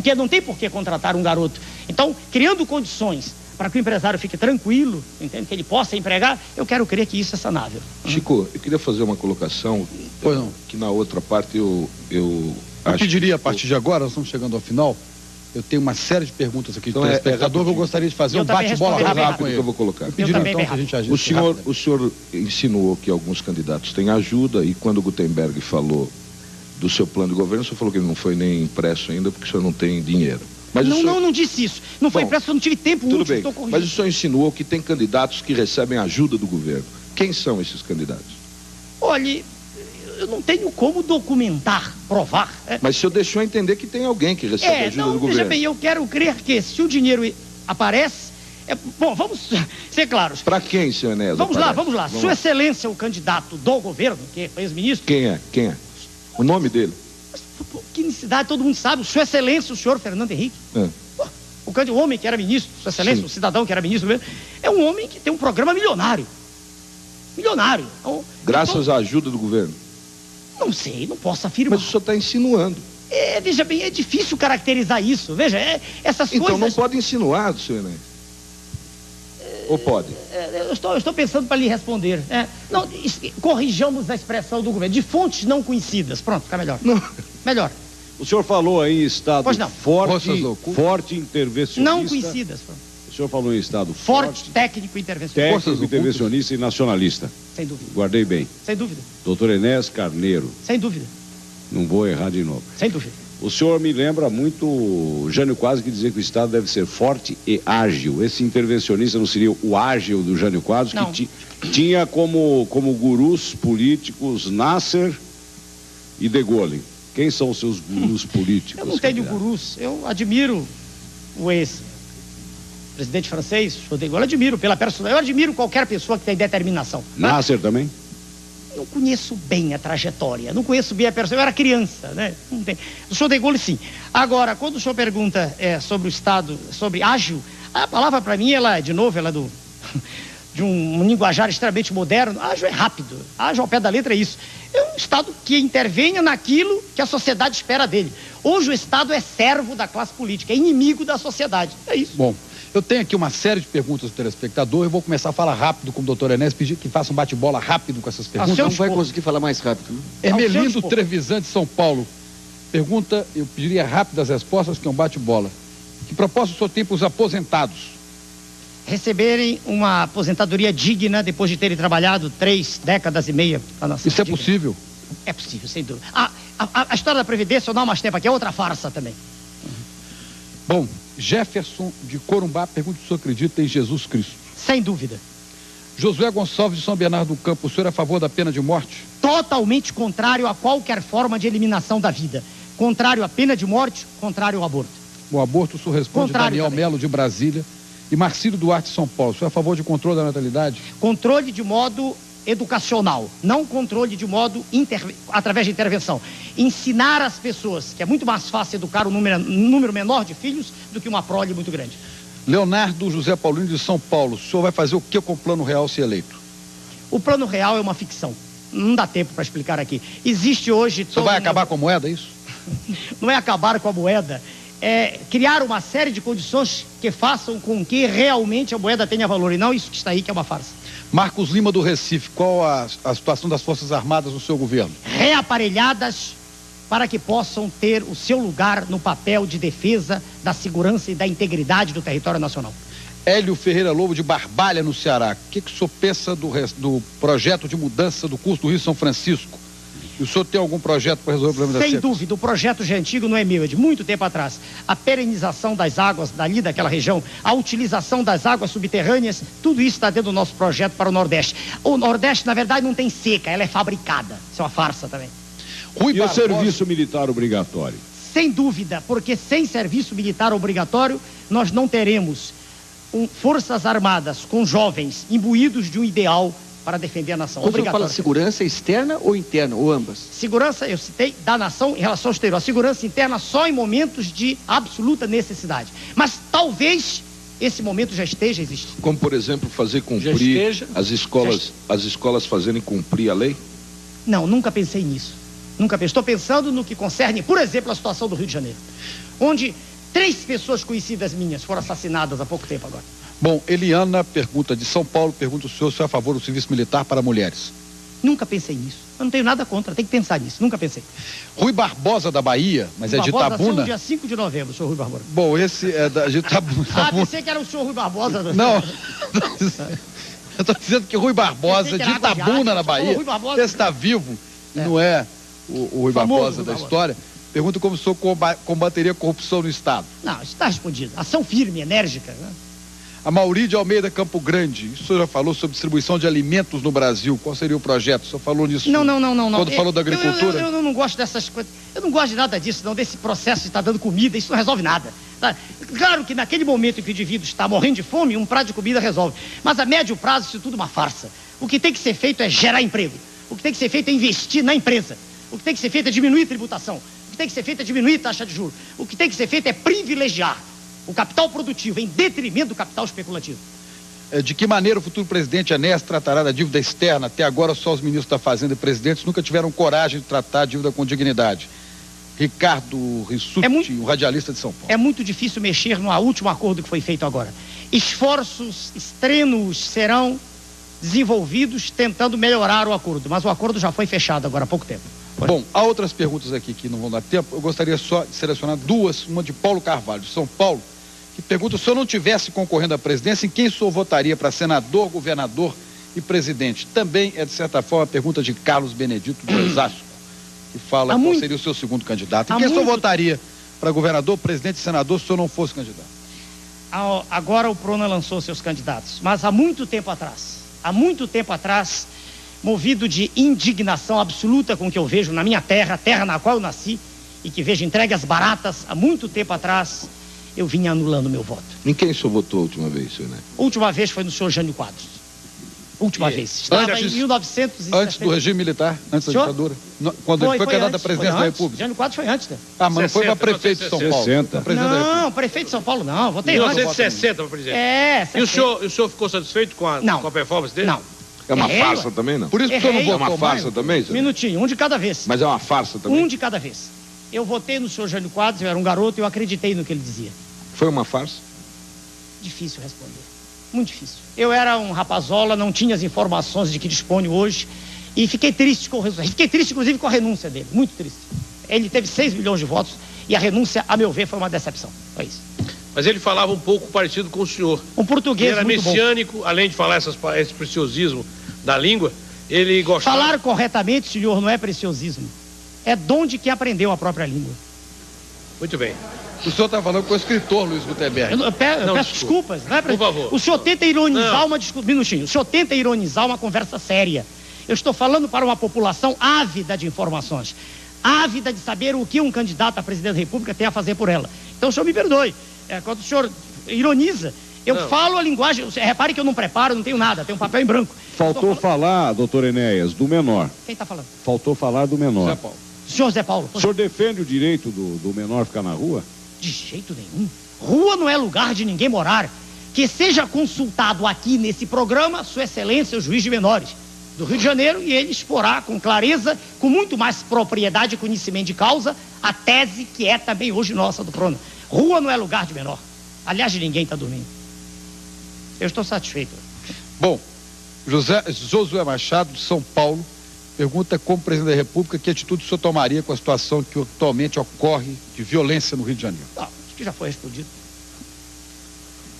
que ela não tem por que contratar um garoto. Então, criando condições para que o empresário fique tranquilo, entende? Que ele possa empregar, eu quero crer que isso é sanável.
Chico, eu queria fazer uma colocação que na outra parte eu
pediria a partir de agora, nós estamos chegando ao final, eu tenho uma série de perguntas aqui de telespectador que eu gostaria de fazer um bate-bola rápido
que eu vou colocar.
Eu pediria então que a gente agisse
o senhor insinuou que alguns candidatos têm ajuda, e quando o Gutenberg falou do seu plano de governo, o senhor falou que ele não foi nem impresso ainda porque o senhor não tem dinheiro. Mas
não disse isso. Não foi impresso, eu não tive tempo útil.
Tudo bem, mas o senhor insinuou que tem candidatos que recebem ajuda do governo. Quem são esses candidatos?
Olha, eu não tenho como documentar, provar.
Mas o senhor deixou entender que tem alguém que recebe ajuda do governo.
Veja bem, eu quero crer que se o dinheiro aparece... Bom, vamos ser claros.
Para quem, senhor Enéas?
Vamos lá. Sua Excelência, o candidato do governo, que é ex-ministro...
Quem é? O nome dele?
Que necessidade, todo mundo sabe. Sua Excelência, o senhor Fernando Henrique. O homem que era ministro, Sua Excelência, o cidadão que era ministro, é um homem que tem um programa milionário. Milionário. Então,
graças à ajuda do governo?
Não sei, não posso afirmar.
Mas o senhor está insinuando.
Veja bem, é difícil caracterizar isso. Veja, essas coisas...
Então não pode insinuar, senhor Enéas. Ou pode?
Eu estou pensando para lhe responder. Não, corrijamos a expressão do governo. De fontes não conhecidas. Pronto, fica melhor.
Não.
Melhor.
O senhor falou aí em estado forte intervencionista.
Não conhecidas.
O senhor falou em estado
forte, técnico intervencionista.
Técnico intervencionista e nacionalista.
Sem dúvida.
Guardei bem.
Sem dúvida.
Doutor Enéas Carneiro.
Sem dúvida.
Não vou errar de novo.
Sem dúvida.
O senhor me lembra muito o Jânio Quadros, que dizia que o Estado deve ser forte e ágil. Esse intervencionista não seria o ágil do Jânio Quadros,
não.
Que tinha como gurus políticos Nasser e De Gaulle. Quem são os seus gurus políticos?
Eu não tenho gurus, eu admiro o ex. presidente francês, o de Gaulle, eu admiro pela personalidade, eu admiro qualquer pessoa que tem determinação.
Nasser também?
Não conheço bem a trajetória, não conheço bem a pessoa, eu era criança, né? Não tem. O senhor de Gaulle, sim. Agora, quando o senhor pergunta sobre o Estado, sobre ágil, a palavra para mim, ela, de novo, ela é de um linguajar extremamente moderno. Ágil é rápido, ágil ao pé da letra é isso. É um Estado que intervenha naquilo que a sociedade espera dele. Hoje o Estado é servo da classe política, é inimigo da sociedade, é isso.
Bom, eu tenho aqui uma série de perguntas do telespectador. Eu vou começar a falar rápido com o doutor Enéas, pedir que faça um bate-bola rápido com essas perguntas.
Não vai conseguir falar mais rápido, né?
Hermelindo Trevisan, de São Paulo. Pergunta, eu pediria rápidas respostas, que é um bate-bola. Que proposta o senhor tem para os aposentados?
Receberem uma aposentadoria digna depois de terem trabalhado 3 décadas e meia na nação.
Isso é possível?
É possível, sem dúvida. A história da Previdência, eu não há mais tempo aqui, é outra farsa também.
Bom, Jefferson de Corumbá pergunta se o senhor acredita em Jesus Cristo.
Sem dúvida.
Josué Gonçalves de São Bernardo do Campo, o senhor é a favor da pena de morte?
Totalmente contrário a qualquer forma de eliminação da vida. Contrário à pena de morte, contrário ao aborto.
O aborto, o senhor responde.
Contrário
Daniel
também.
Melo de Brasília e Marcílio Duarte de São Paulo. O senhor é a favor de controle da natalidade?
Controle de modo educacional, não controle de modo através de intervenção. Ensinar as pessoas que é muito mais fácil educar um número menor de filhos do que uma prole muito grande.
Leonardo José Paulino de São Paulo, o senhor vai fazer o que com o Plano Real se eleito?
O Plano Real é uma ficção. Não dá tempo para explicar aqui. Existe hoje...
O senhor vai acabar com a moeda, é isso?
Não é acabar com a moeda, é criar uma série de condições que façam com que realmente a moeda tenha valor, e não isso que está aí, que é uma farsa.
Marcos Lima do Recife, qual a situação das Forças Armadas no seu governo?
Reaparelhadas para que possam ter o seu lugar no papel de defesa da segurança e da integridade do território nacional.
Hélio Ferreira Lobo de Barbalha, no Ceará. O que o senhor pensa do projeto de mudança do curso do Rio São Francisco? E o senhor tem algum projeto para resolver o problema da seca?
Sem dúvida, o projeto já é antigo, não é meu, é de muito tempo atrás. A perenização das águas dali daquela região, a utilização das águas subterrâneas, tudo isso está dentro do nosso projeto para o Nordeste. O Nordeste, na verdade, não tem seca, ela é fabricada. Isso é uma farsa também.
E o serviço militar obrigatório?
Sem dúvida, porque sem serviço militar obrigatório, nós não teremos forças armadas com jovens imbuídos de um ideal para defender a nação.
Quando você fala segurança externa ou interna, ou ambas?
Segurança, eu citei, da nação em relação ao exterior. A segurança interna só em momentos de absoluta necessidade. Mas talvez esse momento já esteja existindo.
Como, por exemplo, fazer cumprir as escolas fazerem cumprir a lei?
Não, nunca pensei nisso. Nunca pensei. Estou pensando no que concerne, por exemplo, a situação do Rio de Janeiro, onde 3 pessoas conhecidas minhas foram assassinadas há pouco tempo agora.
Bom, Eliana pergunta de São Paulo, pergunta se o senhor é a favor do serviço militar para mulheres.
Nunca pensei nisso. Eu não tenho nada contra, tem que pensar nisso. Nunca pensei.
Rui Barbosa da Bahia, mas
Rui
é de
Barbosa
Itabuna.
nasceu no dia 5 de novembro, o senhor Rui Barbosa.
Bom, esse é de Itabuna.
Pensei que era o senhor Rui Barbosa.
Não. Eu estou dizendo que Rui Barbosa de Itabuna, na Bahia. Esse está vivo, não é o Rui Barbosa da história. Pergunta como o senhor combateria a corrupção no Estado.
Não, isso está respondido. Ação firme, enérgica, né?
A Mauri de Almeida Campo Grande, o senhor já falou sobre distribuição de alimentos no Brasil. Qual seria o projeto? O senhor falou nisso?
Não.
Quando falou da agricultura?
Eu não gosto dessas coisas. Eu não gosto de nada disso, não, desse processo de estar dando comida. Isso não resolve nada. Tá? Claro que naquele momento em que o indivíduo está morrendo de fome, um prato de comida resolve. Mas a médio prazo isso tudo é uma farsa. O que tem que ser feito é gerar emprego. O que tem que ser feito é investir na empresa. O que tem que ser feito é diminuir tributação. O que tem que ser feito é diminuir taxa de juros. O que tem que ser feito é privilegiar o capital produtivo em detrimento do capital especulativo.
De que maneira o futuro presidente Enéas tratará da dívida externa? Até agora só os ministros da Fazenda e presidentes nunca tiveram coragem de tratar a dívida com dignidade. Ricardo Rissuti, o radialista de São Paulo.
É muito difícil mexer no último acordo que foi feito agora. Esforços extremos serão desenvolvidos tentando melhorar o acordo, mas o acordo já foi fechado agora há pouco tempo.
Bom, há outras perguntas aqui que não vão dar tempo. Eu gostaria só de selecionar duas, uma de Paulo Carvalho, de São Paulo, que pergunta: se o senhor não tivesse concorrendo à presidência, em quem o senhor votaria para senador, governador e presidente? Também é, de certa forma, a pergunta de Carlos Benedito de Osasco, que fala qual seria o seu segundo candidato. Em quem o senhor votaria para governador, presidente e senador se o senhor não fosse candidato?
Agora o Prona lançou seus candidatos, mas há muito tempo atrás, movido de indignação absoluta com o que eu vejo na minha terra, terra na qual eu nasci, e que vejo entregas baratas há muito tempo atrás, eu vinha anulando meu voto.
Em quem o senhor votou a última vez, senhor Neto?
A última vez foi no senhor Jânio Quadros. Última vez. Estava em 1970.
Antes do regime militar, antes da ditadura. Quando ele foi candidato à presidência da República.
Jânio Quadros foi antes, né?
Ah, mas não foi para prefeito de São Paulo.
60.
Não, prefeito de São Paulo não. Votei antes.
1960 para presidente.
É,
E o senhor ficou satisfeito com a performance dele?
Não.
É uma farsa também, não?
Por isso que o senhor não votou
mais. É uma farsa também, senhor?
Minutinho, um de cada vez.
Mas é uma farsa também?
Um de cada vez. Eu votei no senhor Jânio Quadros, eu era um garoto e eu acreditei no que ele dizia.
Foi uma farsa?
Difícil responder. Muito difícil. Eu era um rapazola, não tinha as informações de que disponho hoje e fiquei triste com o resultado. Fiquei triste, inclusive, com a renúncia dele. Muito triste. Ele teve 6 milhões de votos e a renúncia, a meu ver, foi uma decepção. Foi isso.
Mas ele falava um pouco parecido com o senhor.
Um português
ele era
muito
messiânico,
bom.
Além de falar esse preciosismo da língua, ele gostava...
Falar corretamente, senhor, não é preciosismo. É dom de quem aprendeu a própria língua.
Muito bem.
O senhor está falando com o escritor Luiz Gutenberg.
Eu peço desculpas. Não é
Por favor.
O senhor tenta ironizar uma discussão. Minutinho. O senhor tenta ironizar uma conversa séria. Eu estou falando para uma população ávida de informações. Ávida de saber o que um candidato à presidência da República tem a fazer por ela. Então o senhor me perdoe. Quando o senhor ironiza, eu falo a linguagem. Repare que eu não preparo, não tenho nada, tenho um papel em branco.
Faltou falar, doutor Enéas, do menor.
Quem está falando?
Faltou falar do menor.
Zé Paulo.
Senhor Zé Paulo.
O senhor defende o direito do menor ficar na rua?
De jeito nenhum. Rua não é lugar de ninguém morar. Que seja consultado aqui nesse programa, Sua Excelência, o juiz de menores do Rio de Janeiro, e ele exporá com clareza, com muito mais propriedade e conhecimento de causa, a tese que é também hoje nossa do Prona. Rua não é lugar de menor. Aliás, de ninguém está dormindo. Eu estou satisfeito.
Bom, Josué Machado, de São Paulo, pergunta como presidente da República que atitude o senhor tomaria com a situação que atualmente ocorre de violência no Rio de Janeiro.
Não, acho que já foi respondido.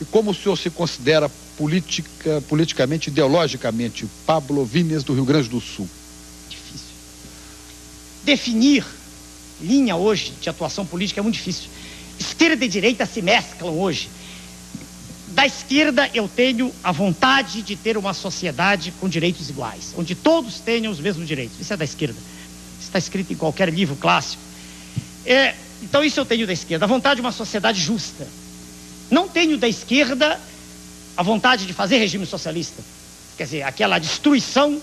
E como o senhor se considera politicamente, ideologicamente, Pablo Vínias do Rio Grande do Sul?
Difícil. Definir linha hoje de atuação política é muito difícil. Esquerda e direita se mesclam hoje. Da esquerda eu tenho a vontade de ter uma sociedade com direitos iguais, onde todos tenham os mesmos direitos. Isso é da esquerda. Isso está escrito em qualquer livro clássico. Então isso eu tenho da esquerda, a vontade de uma sociedade justa. Não tenho da esquerda a vontade de fazer regime socialista. Quer dizer, aquela destruição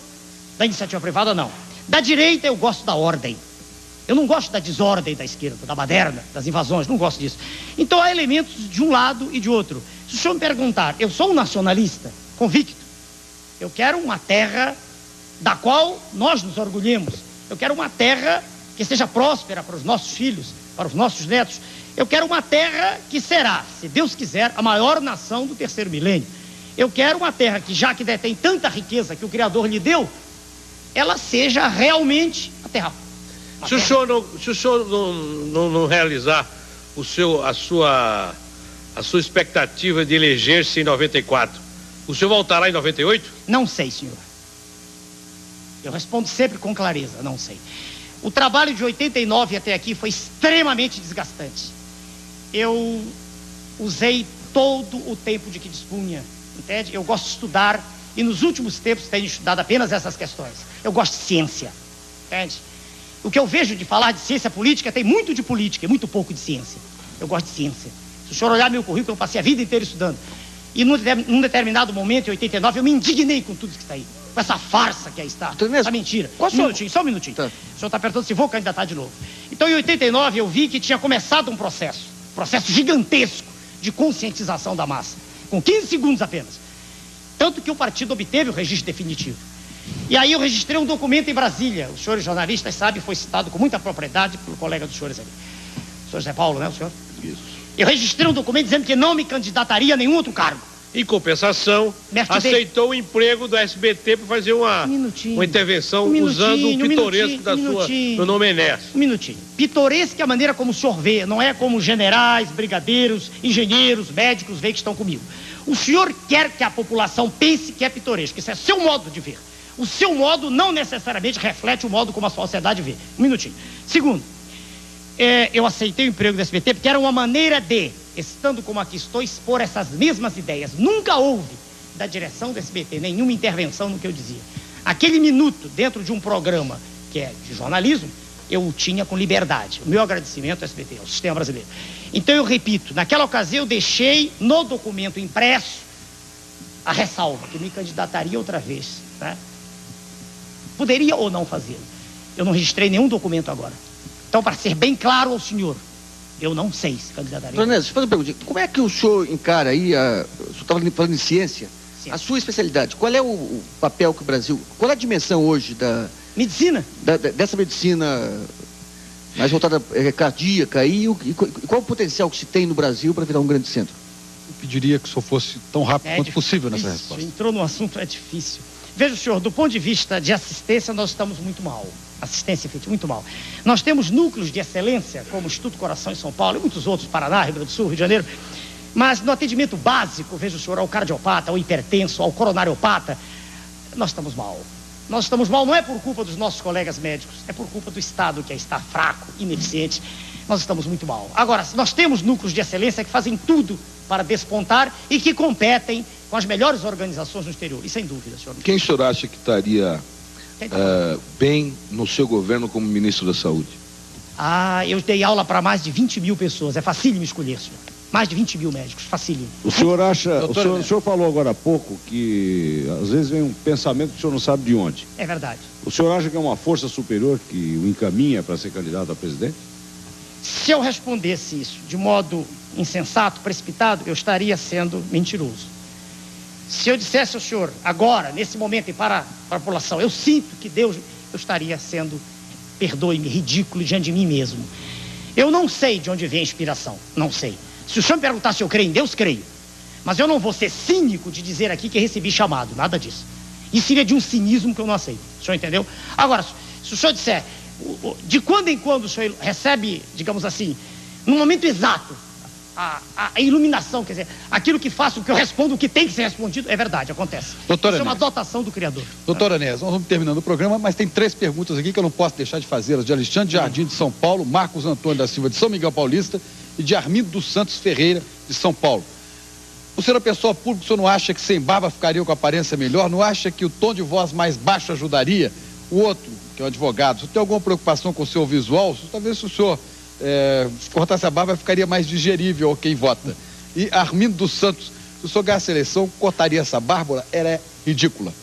da iniciativa privada, não. Da direita eu gosto da ordem. Eu não gosto da desordem da esquerda, da baderna, das invasões, não gosto disso. Então há elementos de um lado e de outro. Se o senhor me perguntar, eu sou um nacionalista, convicto. Eu quero uma terra da qual nós nos orgulhemos. Eu quero uma terra que seja próspera para os nossos filhos, para os nossos netos. Eu quero uma terra que será, se Deus quiser, a maior nação do terceiro milênio. Eu quero uma terra que, já que detém tanta riqueza que o Criador lhe deu, ela seja realmente a terra.
Se o senhor não realizar a sua expectativa de eleger-se em 94, o senhor voltará em 98?
Não sei, senhor. Eu respondo sempre com clareza, não sei. O trabalho de 89 até aqui foi extremamente desgastante. Eu usei todo o tempo de que dispunha, entende? Eu gosto de estudar e nos últimos tempos tenho estudado apenas essas questões. Eu gosto de ciência, entende? O que eu vejo de falar de ciência política tem muito de política e muito pouco de ciência. Eu gosto de ciência. Se o senhor olhar meu currículo, eu passei a vida inteira estudando. E num determinado momento, em 89, eu me indignei com tudo que está aí. Com essa farsa que aí está. Essa mentira. Só um minutinho. Tá. O senhor está perguntando se vou candidatar de novo. Então, em 89, eu vi que tinha começado um processo gigantesco de conscientização da massa. Com 15 segundos apenas. Tanto que o partido obteve o registro definitivo. E aí eu registrei um documento em Brasília. Os senhores jornalistas sabem, foi citado com muita propriedade pelo colega dos senhores ali. O senhor Zé Paulo, né, o senhor?
Isso.
Eu registrei um documento dizendo que não me candidataria a nenhum outro cargo.
Em compensação, aceitou o emprego do SBT para fazer uma intervenção usando o pitoresco do nome Enéas.
Um minutinho. Pitoresco é a maneira como o senhor vê, não é como generais, brigadeiros, engenheiros, médicos veem que estão comigo. O senhor quer que a população pense que é pitoresco. Isso é seu modo de ver. O seu modo não necessariamente reflete o modo como a sociedade vê. Um minutinho. Segundo, eu aceitei o emprego do SBT porque era uma maneira de, estando como aqui estou, expor essas mesmas ideias. Nunca houve, da direção do SBT, nenhuma intervenção no que eu dizia. Aquele minuto dentro de um programa que é de jornalismo, eu o tinha com liberdade. O meu agradecimento ao SBT, ao sistema brasileiro. Então eu repito, naquela ocasião eu deixei no documento impresso a ressalva, que me candidataria outra vez, né? Poderia ou não fazê-lo. Eu não registrei nenhum documento agora. Então, para ser bem claro ao senhor, eu não sei se candidataria.
Doutor Enéas, faz uma pergunta. Como é que o senhor encara aí, o senhor estava falando em ciência, a sua especialidade? Qual é o papel que o Brasil, qual é a dimensão hoje da...
Medicina?
Dessa medicina mais voltada cardíaca e qual o potencial que se tem no Brasil para virar um grande centro?
Eu pediria que o senhor fosse tão rápido quanto possível nessa resposta.
Entrou no assunto, é difícil. Veja, senhor, do ponto de vista de assistência, nós estamos muito mal. Assistência efetiva, muito mal. Nós temos núcleos de excelência, como o Instituto Coração em São Paulo e muitos outros, Paraná, Rio Grande do Sul, Rio de Janeiro. Mas no atendimento básico, veja o senhor, ao cardiopata, ao hipertenso, ao coronariopata, nós estamos mal. Nós estamos mal não é por culpa dos nossos colegas médicos, é por culpa do Estado, que está fraco, ineficiente. Nós estamos muito mal. Agora, nós temos núcleos de excelência que fazem tudo para despontar e que competem com as melhores organizações no exterior. E sem dúvida, senhor.
Quem o senhor acha que estaria bem no seu governo como ministro da Saúde?
Eu dei aula para mais de 20 mil pessoas. É facílimo escolher, senhor. Mais de 20 mil médicos, facílimo.
O senhor acha, o senhor falou agora há pouco que às vezes vem um pensamento que o senhor não sabe de onde.
É verdade.
O senhor acha que é uma força superior que o encaminha para ser candidato a presidente?
Se eu respondesse isso de modo insensato, precipitado, eu estaria sendo mentiroso. Se eu dissesse ao senhor, agora, nesse momento, e para a população, eu sinto que Deus, eu estaria sendo, perdoe-me, ridículo diante de mim mesmo. Eu não sei de onde vem a inspiração, não sei. Se o senhor me perguntar se eu creio em Deus, creio. Mas eu não vou ser cínico de dizer aqui que recebi chamado, nada disso. Isso seria de um cinismo que eu não aceito, o senhor entendeu? Agora, se o senhor disser, de quando em quando o senhor recebe, digamos assim, no momento exato, a iluminação, quer dizer, aquilo que faço, o que eu respondo, o que tem que ser respondido, é verdade, acontece.
Doutor
Isso é uma dotação do Criador.
Doutor Enéas, nós vamos terminando o programa, mas tem 3 perguntas aqui que eu não posso deixar de fazê-las, de Alexandre Jardim, de São Paulo, Marcos Antônio da Silva, de São Miguel Paulista, e de Armindo dos Santos Ferreira, de São Paulo. O senhor é pessoa pública, o senhor não acha que sem barba ficaria com aparência melhor? Não acha que o tom de voz mais baixo ajudaria? O outro, que é o advogado, se tem alguma preocupação com o seu visual, talvez se o senhor cortasse a barba, ficaria mais digerível ao quem vota. E Armindo dos Santos, se o senhor ganhasse a eleição, cortaria essa barba? Ela é ridícula.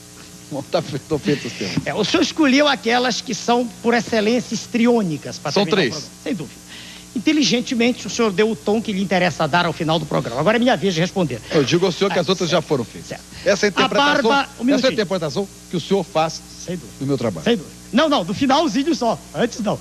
Está feito os termos.
O senhor escolheu aquelas que são, por excelência, histriônicas.
São 3.
Sem dúvida. Inteligentemente, o senhor deu o tom que lhe interessa dar ao final do programa. Agora é minha vez de responder.
Eu digo ao senhor que as outras já foram feitas.
Certo.
Essa é a interpretação que o senhor faz do meu trabalho.
Sem dúvida. Não, do finalzinho só. Antes não.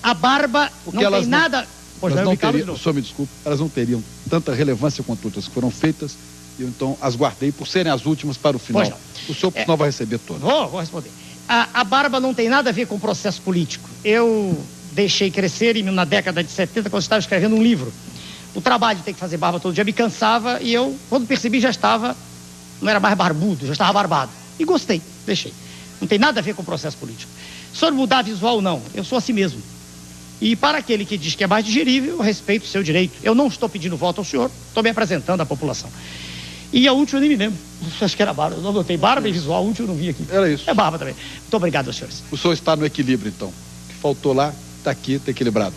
A barba porque não tem nada...
O senhor me desculpe, elas não teriam tanta relevância quanto outras que foram feitas, e eu então as guardei por serem as últimas para o final. O senhor não vai receber todas.
Vou responder. A barba não tem nada a ver com o processo político. Eu deixei crescer na década de 70, quando eu estava escrevendo um livro. O trabalho de ter que fazer barba todo dia me cansava, e eu, quando percebi, já estava, não era mais barbudo, já estava barbado. E gostei, deixei. Não tem nada a ver com o processo político. Sobre mudar visual, não. Eu sou assim mesmo. E para aquele que diz que é mais digerível, eu respeito o seu direito. Eu não estou pedindo voto ao senhor, estou me apresentando à população. E a última eu nem me lembro. Acho que era barba. Eu não notei barba e visual, a última eu não vi aqui.
Era isso.
É barba também. Muito obrigado aos senhores.
O senhor está no equilíbrio, então. O que faltou lá, está aqui, está equilibrado.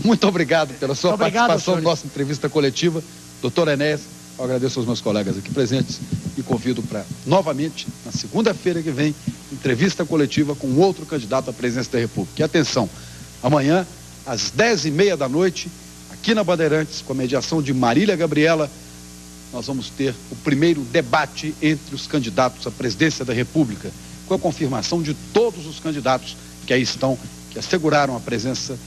Muito obrigado pela sua participação na nossa entrevista coletiva. Doutor Enéas, eu agradeço aos meus colegas aqui presentes e convido para, novamente, na segunda-feira que vem, entrevista coletiva com outro candidato à presidência da República. E atenção, amanhã, às 10h30 da noite, aqui na Bandeirantes, com a mediação de Marília Gabriela, nós vamos ter o primeiro debate entre os candidatos à presidência da República, com a confirmação de todos os candidatos que aí estão, que asseguraram a presença